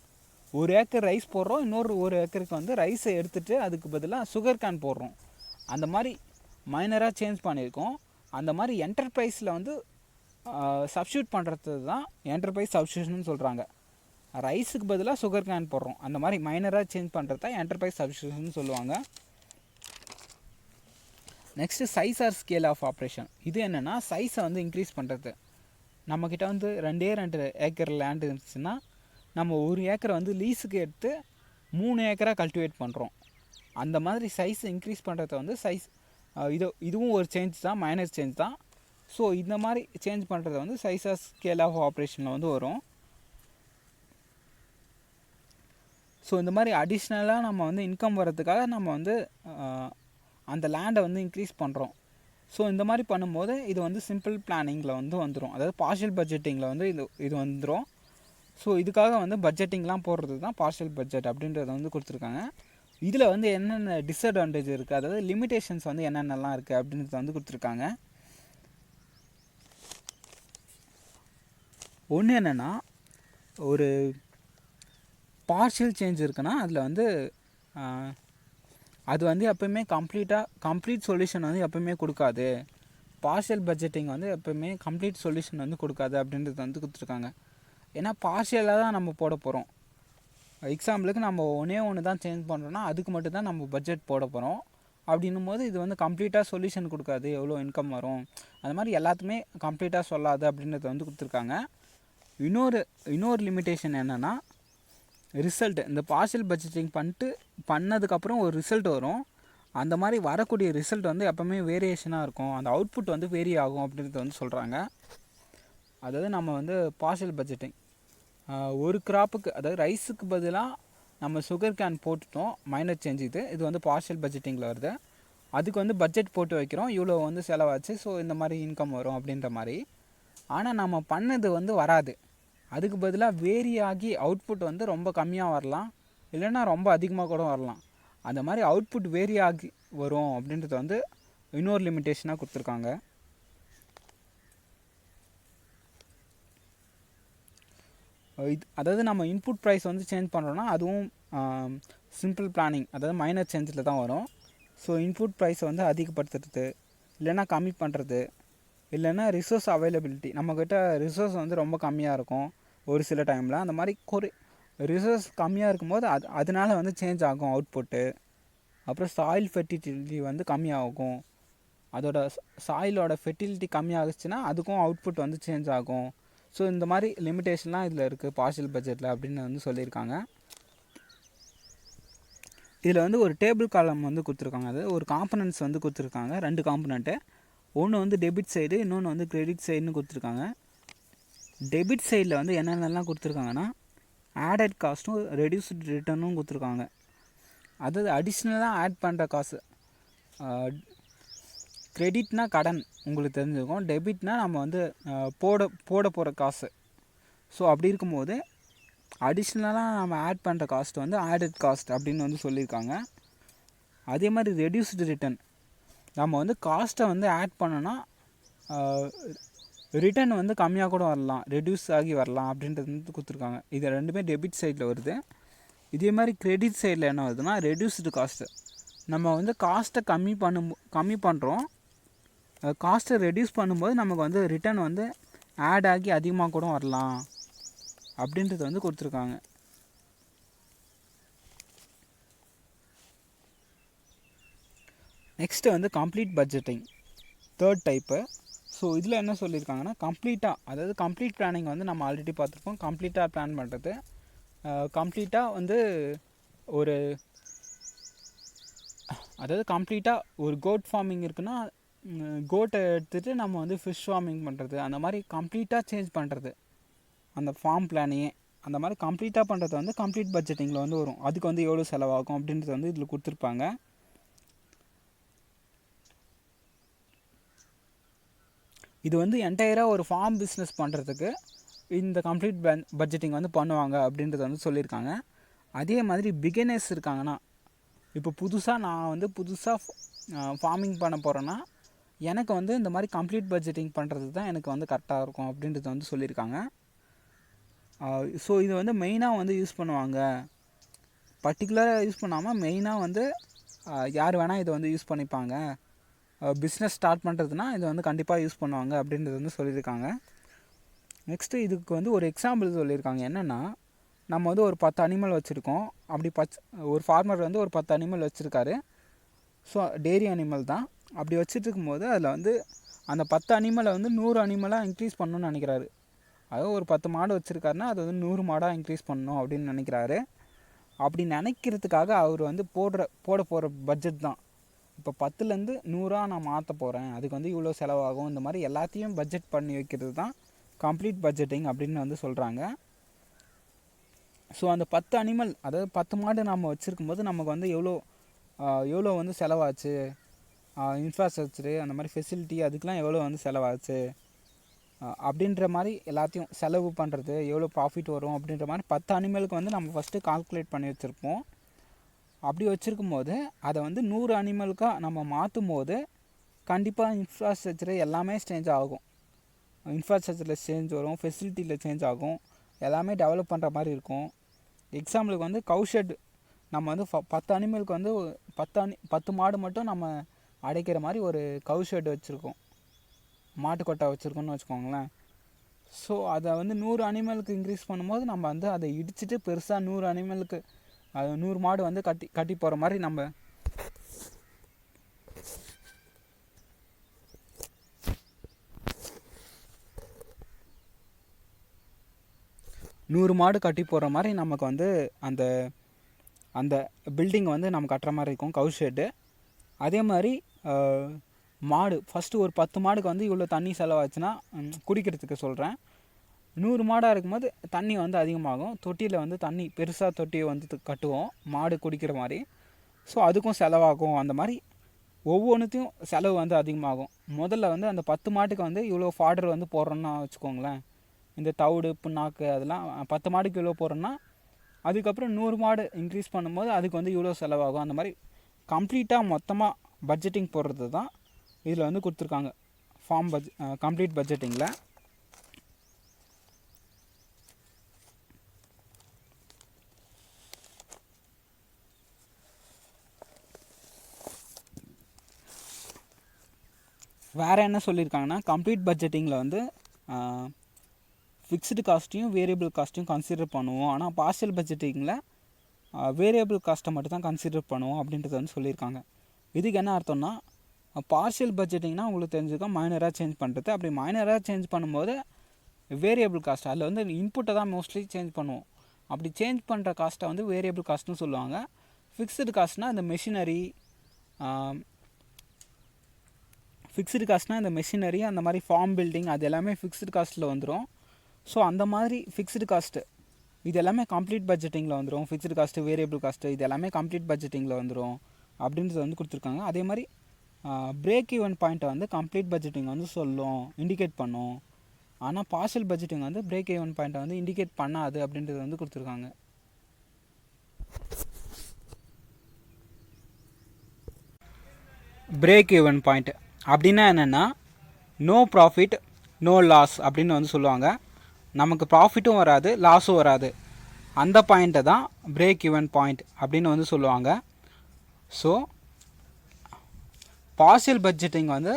1 ஏக்கர் ரைஸ் போடுறோம். இன்னொரு 1 ஏக்கருக்கு வந்து ரைஸை எடுத்துகிட்டு அதுக்கு பதிலாக சுகர் கேன் போடுறோம். அந்த மாதிரி மைனராக சேஞ்ச் பண்ணியிருக்கோம். அந்த மாதிரி என்டர்பிரைஸில் வந்து சப்ஸ்டியூட் பண்ணுறது தான் என்டர்பிரைஸ் சப்ஸ்டியூஷன் சொல்கிறாங்க. ரைஸுக்கு பதிலாக சுகர் கேன் போடுறோம். அந்த மாதிரி மைனராக சேஞ்ச் பண்ணுறது தான் என்டர்பிரைஸ் சப்ஸ்டியூஷன் சொல்லுவாங்க. Next size or scale of operation. இது என்னென்னா, சைஸை வந்து இன்க்ரீஸ் பண்ணுறது. நம்மக்கிட்ட வந்து 2 ஏக்கர் லேண்ட் இருந்துச்சுன்னா நம்ம 1 ஏக்கரை வந்து லீஸுக்கு எடுத்து 3 ஏக்கராக கல்டிவேட் பண்ணுறோம். அந்த மாதிரி சைஸ் இன்க்ரீஸ் பண்ணுறத வந்து இதுவும் ஒரு சேஞ்ச் தான், மைனர் சேஞ்ச் தான். ஸோ இந்த மாதிரி சேஞ்ச் பண்ணுறத வந்து சைஸ் ஆர் ஸ்கேல் ஆஃப் ஆப்ரேஷனில் வந்து வரும். ஸோ இந்த மாதிரி அடிஷ்னலாக நம்ம வந்து இன்கம் வர்றதுக்காக நம்ம வந்து அந்த லேண்டை வந்து இன்க்ரீஸ் பண்ணுறோம். ஸோ இந்த மாதிரி பண்ணும்போது இது வந்து சிம்பிள் பிளானிங்கில் வந்து வந்துடும். அதாவது பார்ஷியல் பட்ஜெட்டிங்கில் வந்து இது வந்துடும். ஸோ இதுக்காக வந்து பட்ஜெட்டிங்லாம் போடுறது தான் பார்ஷியல் பட்ஜெட் அப்படின்றத வந்து கொடுத்துருக்காங்க. இதில் வந்து என்னென்ன டிஸ்அட்வான்டேஜ் இருக்குது, அதாவது லிமிடேஷன்ஸ் வந்து என்னென்னலாம் இருக்குது அப்படின்றத வந்து கொடுத்துருக்காங்க. ஒன்று என்னென்னா, ஒரு பார்ஷியல் சேஞ்ச் இருக்குன்னா அதில் வந்து அது வந்து எப்போயுமே கம்ப்ளீட் சொல்யூஷன் வந்து எப்போயுமே கொடுக்காது. பார்ஷியல் பட்ஜெட்டிங் வந்து எப்போயுமே கம்ப்ளீட் சொல்யூஷன் வந்து கொடுக்காது அப்படின்றது வந்து கொடுத்துருக்காங்க. ஏன்னா பார்ஷியலாக தான் நம்ம போட போகிறோம். எக்ஸாம்பிளுக்கு நம்ம ஒன்று தான் சேஞ்ச் பண்ணுறோன்னா அதுக்கு மட்டும் தான் நம்ம பட்ஜெட் போட போகிறோம். அப்படின்னும் போது இது வந்து கம்ப்ளீட்டாக சொல்யூஷன் கொடுக்காது, எவ்வளோ இன்கம் வரும் அது மாதிரி எல்லாத்துமே கம்ப்ளீட்டாக சொல்லாது அப்படின்றத வந்து கொடுத்துருக்காங்க. இன்னொரு லிமிட்டேஷன் என்னென்னா, ரிசல்ட். இந்த பார்ஷியல் பட்ஜெட்டிங் பண்ணதுக்கப்புறம் ஒரு ரிசல்ட் வரும். அந்த மாதிரி வரக்கூடிய ரிசல்ட் வந்து எப்போவுமே வேரியேஷனாக இருக்கும். அந்த அவுட்புட் வந்து வேரி ஆகும் அப்படின்றத வந்து சொல்கிறாங்க. அதாவது நம்ம வந்து பார்ஷியல் பட்ஜெட்டிங் ஒரு கிராப்புக்கு, அதாவது ரைஸுக்கு பதிலாக நம்ம சுகர் கேன் போட்டுட்டோம், மைனர் சேஞ்ச். இது வந்து பார்ஷியல் பட்ஜெட்டிங்கில் வருது. அதுக்கு வந்து பட்ஜெட் போட்டு வைக்கிறோம், இவ்வளோ வந்து செலவாச்சு, ஸோ இந்த மாதிரி இன்கம் வரும் அப்படின்ற மாதிரி. ஆனால் நம்ம பண்ணது வந்து வராது. அதுக்கு பதிலாக வேரி ஆகி அவுட்புட் வந்து ரொம்ப கம்மியாக வரலாம், இல்லைன்னா ரொம்ப அதிகமாக கூட வரலாம். அந்த மாதிரி அவுட்புட் வேரி ஆகி வரும் அப்படின்றது வந்து இன்னொரு லிமிட்டேஷனாக கொடுத்துருக்காங்க. அதாவது நம்ம இன்புட் ப்ரைஸ் வந்து சேஞ்ச் பண்ணுறோன்னா அதுவும் சிம்பிள் பிளானிங், அதாவது மைனர் சேஞ்சில் தான் வரும். ஸோ இன்புட் ப்ரைஸை வந்து அதிகப்படுத்துறது, இல்லைன்னா கம்மி பண்ணுறது, இல்லைன்னா ரிசோர்ஸ் அவைலபிலிட்டி. நம்மக்கிட்ட ரிசோர்ஸ் வந்து ரொம்ப கம்மியாக இருக்கும் ஒரு சில டைமில். அந்த மாதிரி ரிசோர்ஸ் கம்மியாக இருக்கும்போது அதனால வந்து சேஞ்ச் ஆகும் அவுட்புட்டு. அப்புறம் சாயில் ஃபெர்டிலிட்டி வந்து கம்மியாகும். அதோட சாயிலோட ஃபெர்டிலிட்டி கம்மியாகிடுச்சுன்னா அதுக்கும் அவுட்புட் வந்து சேஞ்ச் ஆகும். ஸோ இந்த மாதிரி லிமிட்டேஷன்லாம் இதில் இருக்குது பார்ஷியல் பட்ஜெட்டில் அப்படின்னு வந்து சொல்லியிருக்காங்க. இதில் வந்து ஒரு டேபிள் காலம் வந்து கொடுத்துருக்காங்க. அது ஒரு காம்பனன்ட்ஸ் வந்து கொடுத்துருக்காங்க, 2 காம்பனண்ட்டு. ஒன்று வந்து டெபிட் சைடு, இன்னொன்று வந்து கிரெடிட் சைடுன்னு கொடுத்துருக்காங்க. டெபிட் சைடில் வந்து என்னென்னலாம் கொடுத்துருக்காங்கன்னா, ஆடட் காஸ்ட்டும் ரெடியூஸ்டு ரிட்டர்னும் கொடுத்துருக்காங்க. அதாவது அடிஷ்னலாக ஆட் பண்ணுற காசு. கிரெடிட்னா கடன் உங்களுக்கு தெரிஞ்சிருக்கும், டெபிட்னா நம்ம வந்து போட போகிற காசு. ஸோ அப்படி இருக்கும்போது அடிஷ்னலாக நம்ம ஆட் பண்ணுற காஸ்ட் வந்து ஆடட் காஸ்ட் அப்படின்னு வந்து சொல்லியிருக்காங்க. அதே மாதிரி ரெடியூஸ்டு ரிட்டர்ன், நம்ம வந்து காஸ்ட்டை வந்து ஆட் பண்ணோன்னா ரிட்டர்ன் வந்து கம்மியாக கூட வரலாம், ரெடியூஸ் ஆகி வரலாம் அப்படின்றது வந்து கொடுத்துருக்காங்க. இது ரெண்டுமே டெபிட் சைடில் வருது. இதே மாதிரி கிரெடிட் சைடில் என்ன வருதுன்னா, ரெடியூஸ்டு காஸ்ட்டு. நம்ம வந்து காஸ்ட்டை கம்மி பண்ணுறோம், காஸ்ட்டை ரெடியூஸ் பண்ணும்போது நமக்கு வந்து ரிட்டர்ன் வந்து ஆட் ஆகி அதிகமாக கூட வரலாம் அப்படின்றது வந்து கொடுத்துருக்காங்க. நெக்ஸ்ட்டு வந்து complete budgeting, third type. So இதில் என்ன சொல்லியிருக்காங்கன்னா, கம்ப்ளீட்டாக, அதாவது கம்ப்ளீட் பிளானிங் வந்து நம்ம ஆல்ரெடி பார்த்துருப்போம். கம்ப்ளீட்டாக பிளான் பண்ணுறது, கம்ப்ளீட்டாக வந்து ஒரு, அதாவது கம்ப்ளீட்டாக ஒரு கோட் ஃபார்மிங் இருக்குன்னா கோட்டை எடுத்துகிட்டு நம்ம வந்து ஃபிஷ் ஃபார்மிங் பண்ணுறது, அந்த மாதிரி கம்ப்ளீட்டாக சேஞ்ச் பண்ணுறது அந்த ஃபார்ம் பிளானையே. அந்த மாதிரி கம்ப்ளீட்டாக பண்ணுறது வந்து கம்ப்ளீட் பட்ஜெட்டிங்கில் வந்து வரும். அதுக்கு வந்து எவ்வளோ செலவாகும் அப்படின்றது வந்து இதில் கொடுத்துருப்பாங்க. இது வந்து என்டையராக ஒரு ஃபார்ம் பிஸ்னஸ் பண்ணுறதுக்கு இந்த கம்ப்ளீட் பட்ஜெட்டிங் வந்து பண்ணுவாங்க அப்படின்றது வந்து சொல்லியிருக்காங்க. அதே மாதிரி பிகினர்ஸ் இருக்காங்கன்னா, இப்போ நான் வந்து புதுசாக ஃபார்மிங் பண்ண போகிறேன்னா எனக்கு வந்து இந்த மாதிரி கம்ப்ளீட் பட்ஜெட்டிங் பண்ணுறது தான் எனக்கு வந்து கரெக்டாக இருக்கும் அப்படின்றது வந்து சொல்லியிருக்காங்க. ஸோ இது வந்து மெயினாக வந்து யூஸ் பண்ணுவாங்க, பர்டிகுலராக யூஸ் பண்ணாமல் மெயினாக வந்து யார் வேணால் இதை வந்து யூஸ் பண்ணிப்பாங்க. பிஸ்னஸ் ஸ்டார்ட் பண்ணுறதுனா இதை வந்து கண்டிப்பாக யூஸ் பண்ணுவாங்க அப்படின்றது வந்து சொல்லியிருக்காங்க. நெக்ஸ்ட்டு இதுக்கு வந்து ஒரு எக்ஸாம்பிள் சொல்லியிருக்காங்க. என்னென்னா, நம்ம வந்து ஒரு 10 அனிமல் வச்சுருக்கோம். அப்படி ஒரு ஃபார்மர் வந்து ஒரு 10 அனிமல் வச்சுருக்காரு. ஸோ டெய்ரி அனிமல் தான். அப்படி வச்சுட்ருக்கும்போது அதில் வந்து அந்த 10 அனிமலை வந்து 100 அனிமலாக இன்க்ரீஸ் பண்ணணும்னு நினைக்கிறாரு. அதாவது ஒரு 10 மாடு வச்சுருக்காருன்னா அது வந்து 100 மாடாக இன்க்ரீஸ் பண்ணணும் அப்படின்னு நினைக்கிறாரு. அப்படி நினைக்கிறதுக்காக அவர் வந்து போட போகிற பட்ஜெட் தான், இப்போ 10லேருந்து 100 நான் மாற்ற போகிறேன், அதுக்கு வந்து இவ்வளோ செலவாகும், இந்த மாதிரி எல்லாத்தையும் பட்ஜெட் பண்ணி வைக்கிறது தான் கம்ப்ளீட் பட்ஜெட்டிங் அப்படின்னு வந்து சொல்கிறாங்க. ஸோ அந்த 10 அனிமல், அதாவது 10 மாடு நம்ம வச்சுருக்கும்போது நமக்கு வந்து எவ்வளோ வந்து செலவாச்சு, இன்ஃப்ராஸ்ட்ரக்சரு, அந்த மாதிரி ஃபெசிலிட்டி, அதுக்கெலாம் எவ்வளோ வந்து செலவாச்சு அப்படின்ற மாதிரி எல்லாத்தையும் செலவு பண்ணுறது, எவ்வளோ ப்ராஃபிட் வரும் அப்படின்ற மாதிரி 10 அனிமலுக்கு வந்து நம்ம ஃபஸ்ட்டு கால்குலேட் பண்ணி வச்சுருப்போம். அப்படி வச்சுருக்கும் போது அதை வந்து 100 அனிமலுக்காக நம்ம மாற்றும் போது கண்டிப்பாக இன்ஃப்ராஸ்ட்ரக்சரு எல்லாமே சேஞ்ச் ஆகும். இன்ஃப்ராஸ்ட்ரக்சரில் சேஞ்ச் வரும், ஃபெசிலிட்டியில் சேஞ்ச் ஆகும், எல்லாமே டெவலப் பண்ணுற மாதிரி இருக்கும். எக்ஸாம்பிளுக்கு வந்து கவுஷெட், நம்ம வந்து 10 அனிமலுக்கு வந்து 10 மாடு மட்டும் நம்ம அடைக்கிற மாதிரி ஒரு கவுஷெட் வச்சுருக்கோம், மாட்டுக்கொட்டை வச்சுருக்கோன்னு வச்சுக்கோங்களேன். ஸோ அதை வந்து 100 அனிமலுக்கு இன்க்ரீஸ் பண்ணும்போது நம்ம வந்து அதை இடிச்சிட்டு பெருசாக 100 அனிமலுக்கு, அது 100 மாடு வந்து கட்டி போகிற மாதிரி நம்ம 100 மாடு கட்டி போகிற மாதிரி நமக்கு வந்து அந்த அந்த பில்டிங் வந்து நம்ம கட்டுற மாதிரி இருக்கும், கவு ஷெட்டு. அதே மாதிரி மாடு ஃபஸ்ட்டு ஒரு 10 மாடுக்கு வந்து இவ்வளோ தண்ணி செலவாச்சுன்னா, குடிக்கிறதுக்கு சொல்கிறேன், 100 மாடாக இருக்கும்போது தண்ணி வந்து அதிகமாகும். தொட்டியில் வந்து தண்ணி பெருசாக தொட்டியை வந்து கட்டுவோம் மாடு குடிக்கிற மாதிரி. ஸோ அதுக்கும் செலவாகும். அந்த மாதிரி ஒவ்வொன்றுத்தையும் செலவு வந்து அதிகமாகும். முதல்ல வந்து அந்த 10 மாட்டுக்கு வந்து இவ்வளோ ஃபாடர் வந்து போடுறோன்னா வச்சுக்கோங்களேன், இந்த தவிடு புண்ணாக்கு அதெல்லாம் 10 மாடுக்கு இவ்வளோ போடுறோன்னா, அதுக்கப்புறம் 100 மாடு இன்க்ரீஸ் பண்ணும்போது அதுக்கு வந்து இவ்வளோ செலவாகும். அந்த மாதிரி கம்ப்ளீட்டாக மொத்தமாக பட்ஜெட்டிங் போடுறது தான் இதில் வந்து கொடுத்துருக்காங்க கம்ப்ளீட் பட்ஜெட்டிங்கில். வேறு என்ன சொல்லியிருக்காங்கன்னா, கம்ப்ளீட் பட்ஜெட்டிங்கில் வந்து ஃபிக்ஸ்டு காஸ்ட்டையும் வேரியபிள் காஸ்ட்டையும் கன்சிடர் பண்ணுவோம், ஆனால் பார்ஷியல் பட்ஜெட்டிங்கில் வேரியபிள் காஸ்ட்டை மட்டும் தான் கன்சிடர் பண்ணுவோம் அப்படின்றத வந்து சொல்லியிருக்காங்க. இதுக்கு என்ன அர்த்தம்னா, பார்ஷியல் பட்ஜெட்டிங்னா உங்களுக்கு தெரிஞ்சுக்கோ மைனராக சேஞ்ச் பண்ணுறது. அப்படி மைனராக சேஞ்ச் பண்ணும்போது வேரியபிள் காஸ்ட், அதில் வந்து இன்புட்டை தான் மோஸ்ட்லி சேஞ்ச் பண்ணுவோம். அப்படி சேஞ்ச் பண்ணுற காஸ்ட்டை வந்து வேரியபிள் காஸ்ட்னு சொல்லுவாங்க. ஃபிக்ஸ்டு காஸ்ட்னால் இந்த மெஷினரி, இந்த மெஷினரி அந்த மாதிரி ஃபார்ம் பில்டிங் அது எல்லாமே ஃபிக்ஸ்டு காஸ்ட்டில் வந்துடும். ஸோ அந்த மாதிரி ஃபிக்ஸ்டு காஸ்ட்டு இது எல்லாமே கம்ப்ளீட் பட்ஜெட்டிங்கில் வந்துடும். ஃபிக்ஸ்டு காஸ்ட்டு, வேரியபிள் காஸ்ட்டு இது எல்லாமே கம்ப்ளீட் பட்ஜெட்டிங்கில் வந்துடும் அப்படின்றது வந்து கொடுத்துருக்காங்க. அதே மாதிரி பிரேக் ஈவன் பாயிண்ட்டை வந்து கம்ப்ளீட் பட்ஜெட்டிங் வந்து சொல்லும், இண்டிகேட் பண்ணும். ஆனால் பார்ஷியல் பட்ஜெட்டிங் வந்து பிரேக் ஈவன் பாயிண்ட்டை வந்து இண்டிகேட் பண்ணாது அப்படின்றது வந்து கொடுத்துருக்காங்க. பிரேக் ஈவன் பாயிண்ட் அப்படின்னா என்னென்னா, நோ ப்ராஃபிட் நோ லாஸ் அப்படின்னு வந்து சொல்லுவாங்க. நமக்கு ப்ராஃபிட்டும் வராது லாஸும் வராது, அந்த பாயிண்ட்டை தான் பிரேக் ஈவன் பாயிண்ட் அப்படின்னு வந்து சொல்லுவாங்க. ஸோ பார்ஷியல் பட்ஜெட்டிங் வந்து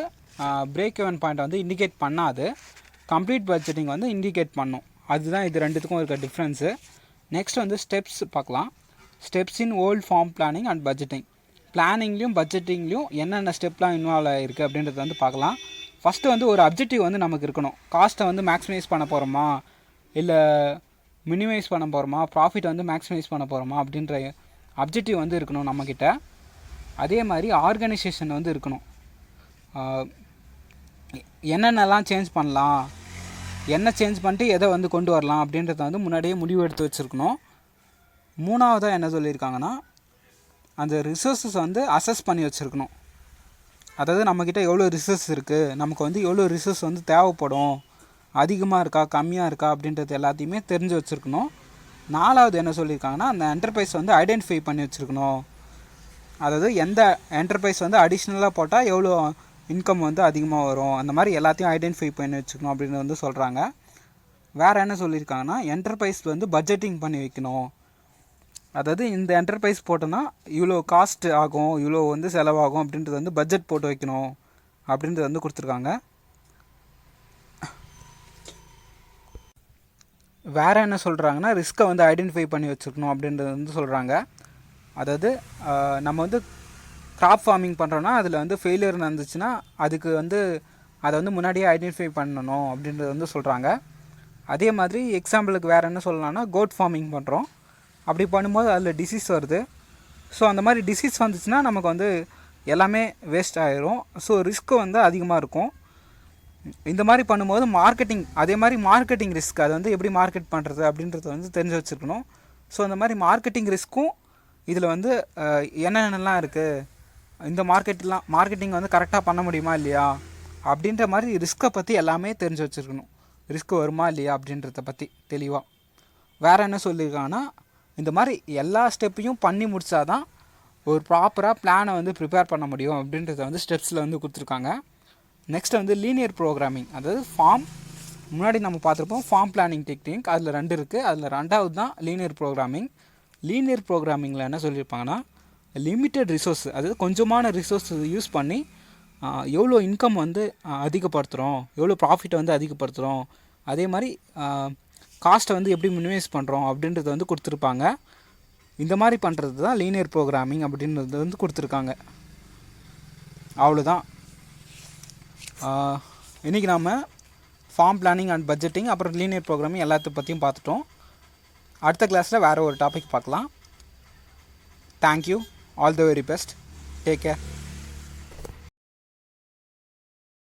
பிரேக் ஈவன் பாயிண்ட்டை வந்து இண்டிகேட் பண்ணாது, கம்ப்ளீட் பட்ஜெட்டிங் வந்து இண்டிகேட் பண்ணும். அதுதான் இது ரெண்டுத்துக்கும் இருக்க டிஃப்ரென்ஸு. நெக்ஸ்ட் வந்து ஸ்டெப்ஸ் பார்க்கலாம். Steps in whole farm planning and பட்ஜெட்டிங். பிளானிங்லேயும் பட்ஜெட்டிங்லேயும் என்னென்ன ஸ்டெப்லாம் இன்வால்வ் ஆகிருக்கு அப்படின்றத வந்து பார்க்கலாம். ஃபஸ்ட்டு வந்து ஒரு அப்ஜெக்டிவ் வந்து நமக்கு இருக்கணும். காஸ்ட்டை வந்து மேக்ஸிமைஸ் பண்ண போகிறோமா, இல்லை மினிமைஸ் பண்ண போகிறோமா, ப்ராஃபிட் வந்து மேக்ஸிமைஸ் பண்ண போகிறோமா அப்படின்ற அப்ஜெக்டிவ் வந்து இருக்கணும் நம்மக்கிட்ட. அதே மாதிரி ஆர்கனைசேஷன் வந்து இருக்கணும். என்னென்னலாம் சேஞ்ச் பண்ணலாம், என்ன சேஞ்ச் பண்ணிட்டு எதை வந்து கொண்டு வரலாம் அப்படின்றத வந்து முன்னாடியே முடிவு எடுத்து வச்சுருக்கணும். மூணாவதாக என்ன சொல்லியிருக்காங்கன்னா, அந்த ரிசோர்ஸஸ் வந்து அசஸ் பண்ணி வச்சுருக்கணும். அதாவது நம்மக்கிட்ட எவ்வளோ ரிசோர்ஸ் இருக்குது, நமக்கு வந்து எவ்வளோ ரிசோர்ஸ் வந்து தேவைப்படும், அதிகமாக இருக்கா கம்மியாக இருக்கா அப்படின்றது எல்லாத்தையுமே தெரிஞ்சு வச்சுருக்கணும். நாலாவது என்ன சொல்லியிருக்காங்கன்னா, அந்த என்டர்பிரைஸ் வந்து ஐடென்டிஃபை பண்ணி வச்சுருக்கணும். அதாவது எந்த என்டர்பிரைஸ் வந்து அடிஷ்னலாக போட்டால் எவ்வளோ இன்கம் வந்து அதிகமாக வரும், அந்த மாதிரி எல்லாத்தையும் ஐடென்டிஃபை பண்ணி வச்சுக்கணும் அப்படின்னு வந்து சொல்கிறாங்க. வேறு என்ன சொல்லியிருக்காங்கன்னா, என்டர்பிரைஸ் வந்து பட்ஜெட்டிங் பண்ணி வைக்கணும். அதாவது இந்த என்டர்பிரைஸ் போட்டோன்னா இவ்வளோ காஸ்ட் ஆகும், இவ்வளோ வந்து செலவாகும் அப்படின்றது வந்து பட்ஜெட் போட்டு வைக்கணும் அப்படின்றது வந்து கொடுத்துருக்காங்க. வேறு என்ன சொல்கிறாங்கன்னா, ரிஸ்க்கை வந்து ஐடென்டிஃபை பண்ணி வச்சுக்கணும் அப்படின்றது வந்து சொல்கிறாங்க. அதாவது நம்ம வந்து கிராப் ஃபார்மிங் பண்ணுறோன்னா அதில் வந்து ஃபெயிலியர் நடந்துச்சுன்னா அதுக்கு வந்து அதை வந்து முன்னாடியே ஐடென்டிஃபை பண்ணணும் அப்படின்றது வந்து சொல்கிறாங்க. அதே மாதிரி எக்ஸாம்பிளுக்கு வேறு என்ன சொல்லலாம்னா, கோட் ஃபார்மிங் பண்ணுறோம், அப்படி பண்ணும்போது அதில் டிசீஸ் வருது. ஸோ அந்த மாதிரி டிசீஸ் வந்துச்சுன்னா நமக்கு வந்து எல்லாமே வேஸ்ட் ஆகிரும். ஸோ ரிஸ்க்கு வந்து அதிகமாக இருக்கும். இந்த மாதிரி பண்ணும்போது மார்க்கெட்டிங், அதே மாதிரி மார்க்கெட்டிங் ரிஸ்க், அதை வந்து எப்படி மார்க்கெட் பண்ணுறது அப்படின்றத வந்து தெரிஞ்சு வச்சுருக்கணும். ஸோ அந்த மாதிரி மார்க்கெட்டிங் ரிஸ்க்கும் இதில் வந்து என்னென்னலாம் இருக்குது, இந்த மார்க்கெட்டிங் வந்து கரெக்டாக பண்ண முடியுமா இல்லையா அப்படின்ற மாதிரி ரிஸ்க்கை பற்றி எல்லாமே தெரிஞ்சு வச்சுருக்கணும். ரிஸ்க் வருமா இல்லையா அப்படின்றத பற்றி தெளிவாக. வேறு என்ன சொல்லியிருக்காங்கன்னா, இந்த மாதிரி எல்லா ஸ்டெப்பையும் பண்ணி முடித்தா தான் ஒரு ப்ராப்பராக பிளானை வந்து ப்ரிப்பேர் பண்ண முடியும் அப்படின்றத வந்து ஸ்டெப்ஸில் வந்து கொடுத்துருக்காங்க. நெக்ஸ்ட் வந்து லீனியர் ப்ரோக்ராமிங், அதாவது ஃபார்ம், முன்னாடி நம்ம பார்த்துருப்போம் ஃபார்ம் பிளானிங் டெக்னிக், அதில் 2 இருக்குது. அதில் 2வது தான் லீனியர் ப்ரோக்ராமிங். லீனியர் ப்ரோக்ராமிங்கில் என்ன சொல்லியிருப்பாங்கன்னா, லிமிட்டட் ரிசோர்ஸ், அதாவது கொஞ்சமான ரிசோர்ஸ் யூஸ் பண்ணி எவ்வளோ இன்கம் வந்து அதிகப்படுத்துகிறோம், எவ்வளோ ப்ராஃபிட்டை வந்து அதிகப்படுத்துகிறோம், அதே மாதிரி காஸ்ட்டை வந்து எப்படி மினிமைஸ் பண்ணுறோம் அப்படின்றத வந்து கொடுத்துருப்பாங்க. இந்த மாதிரி பண்ணுறது தான் லீனியர் ப்ரோக்ராமிங் அப்படின்றது வந்து கொடுத்துருக்காங்க. அவ்வளோதான். இன்றைக்கி நாம் ஃபார்ம் பிளானிங் அண்ட் பட்ஜெட்டிங் அப்புறம் லீனியர் ப்ரோக்ராமிங் எல்லாத்த பற்றியும் பார்த்துட்டோம். அடுத்த கிளாஸில் வேறு ஒரு டாபிக் பார்க்கலாம். Thank you. All the very best. Take care.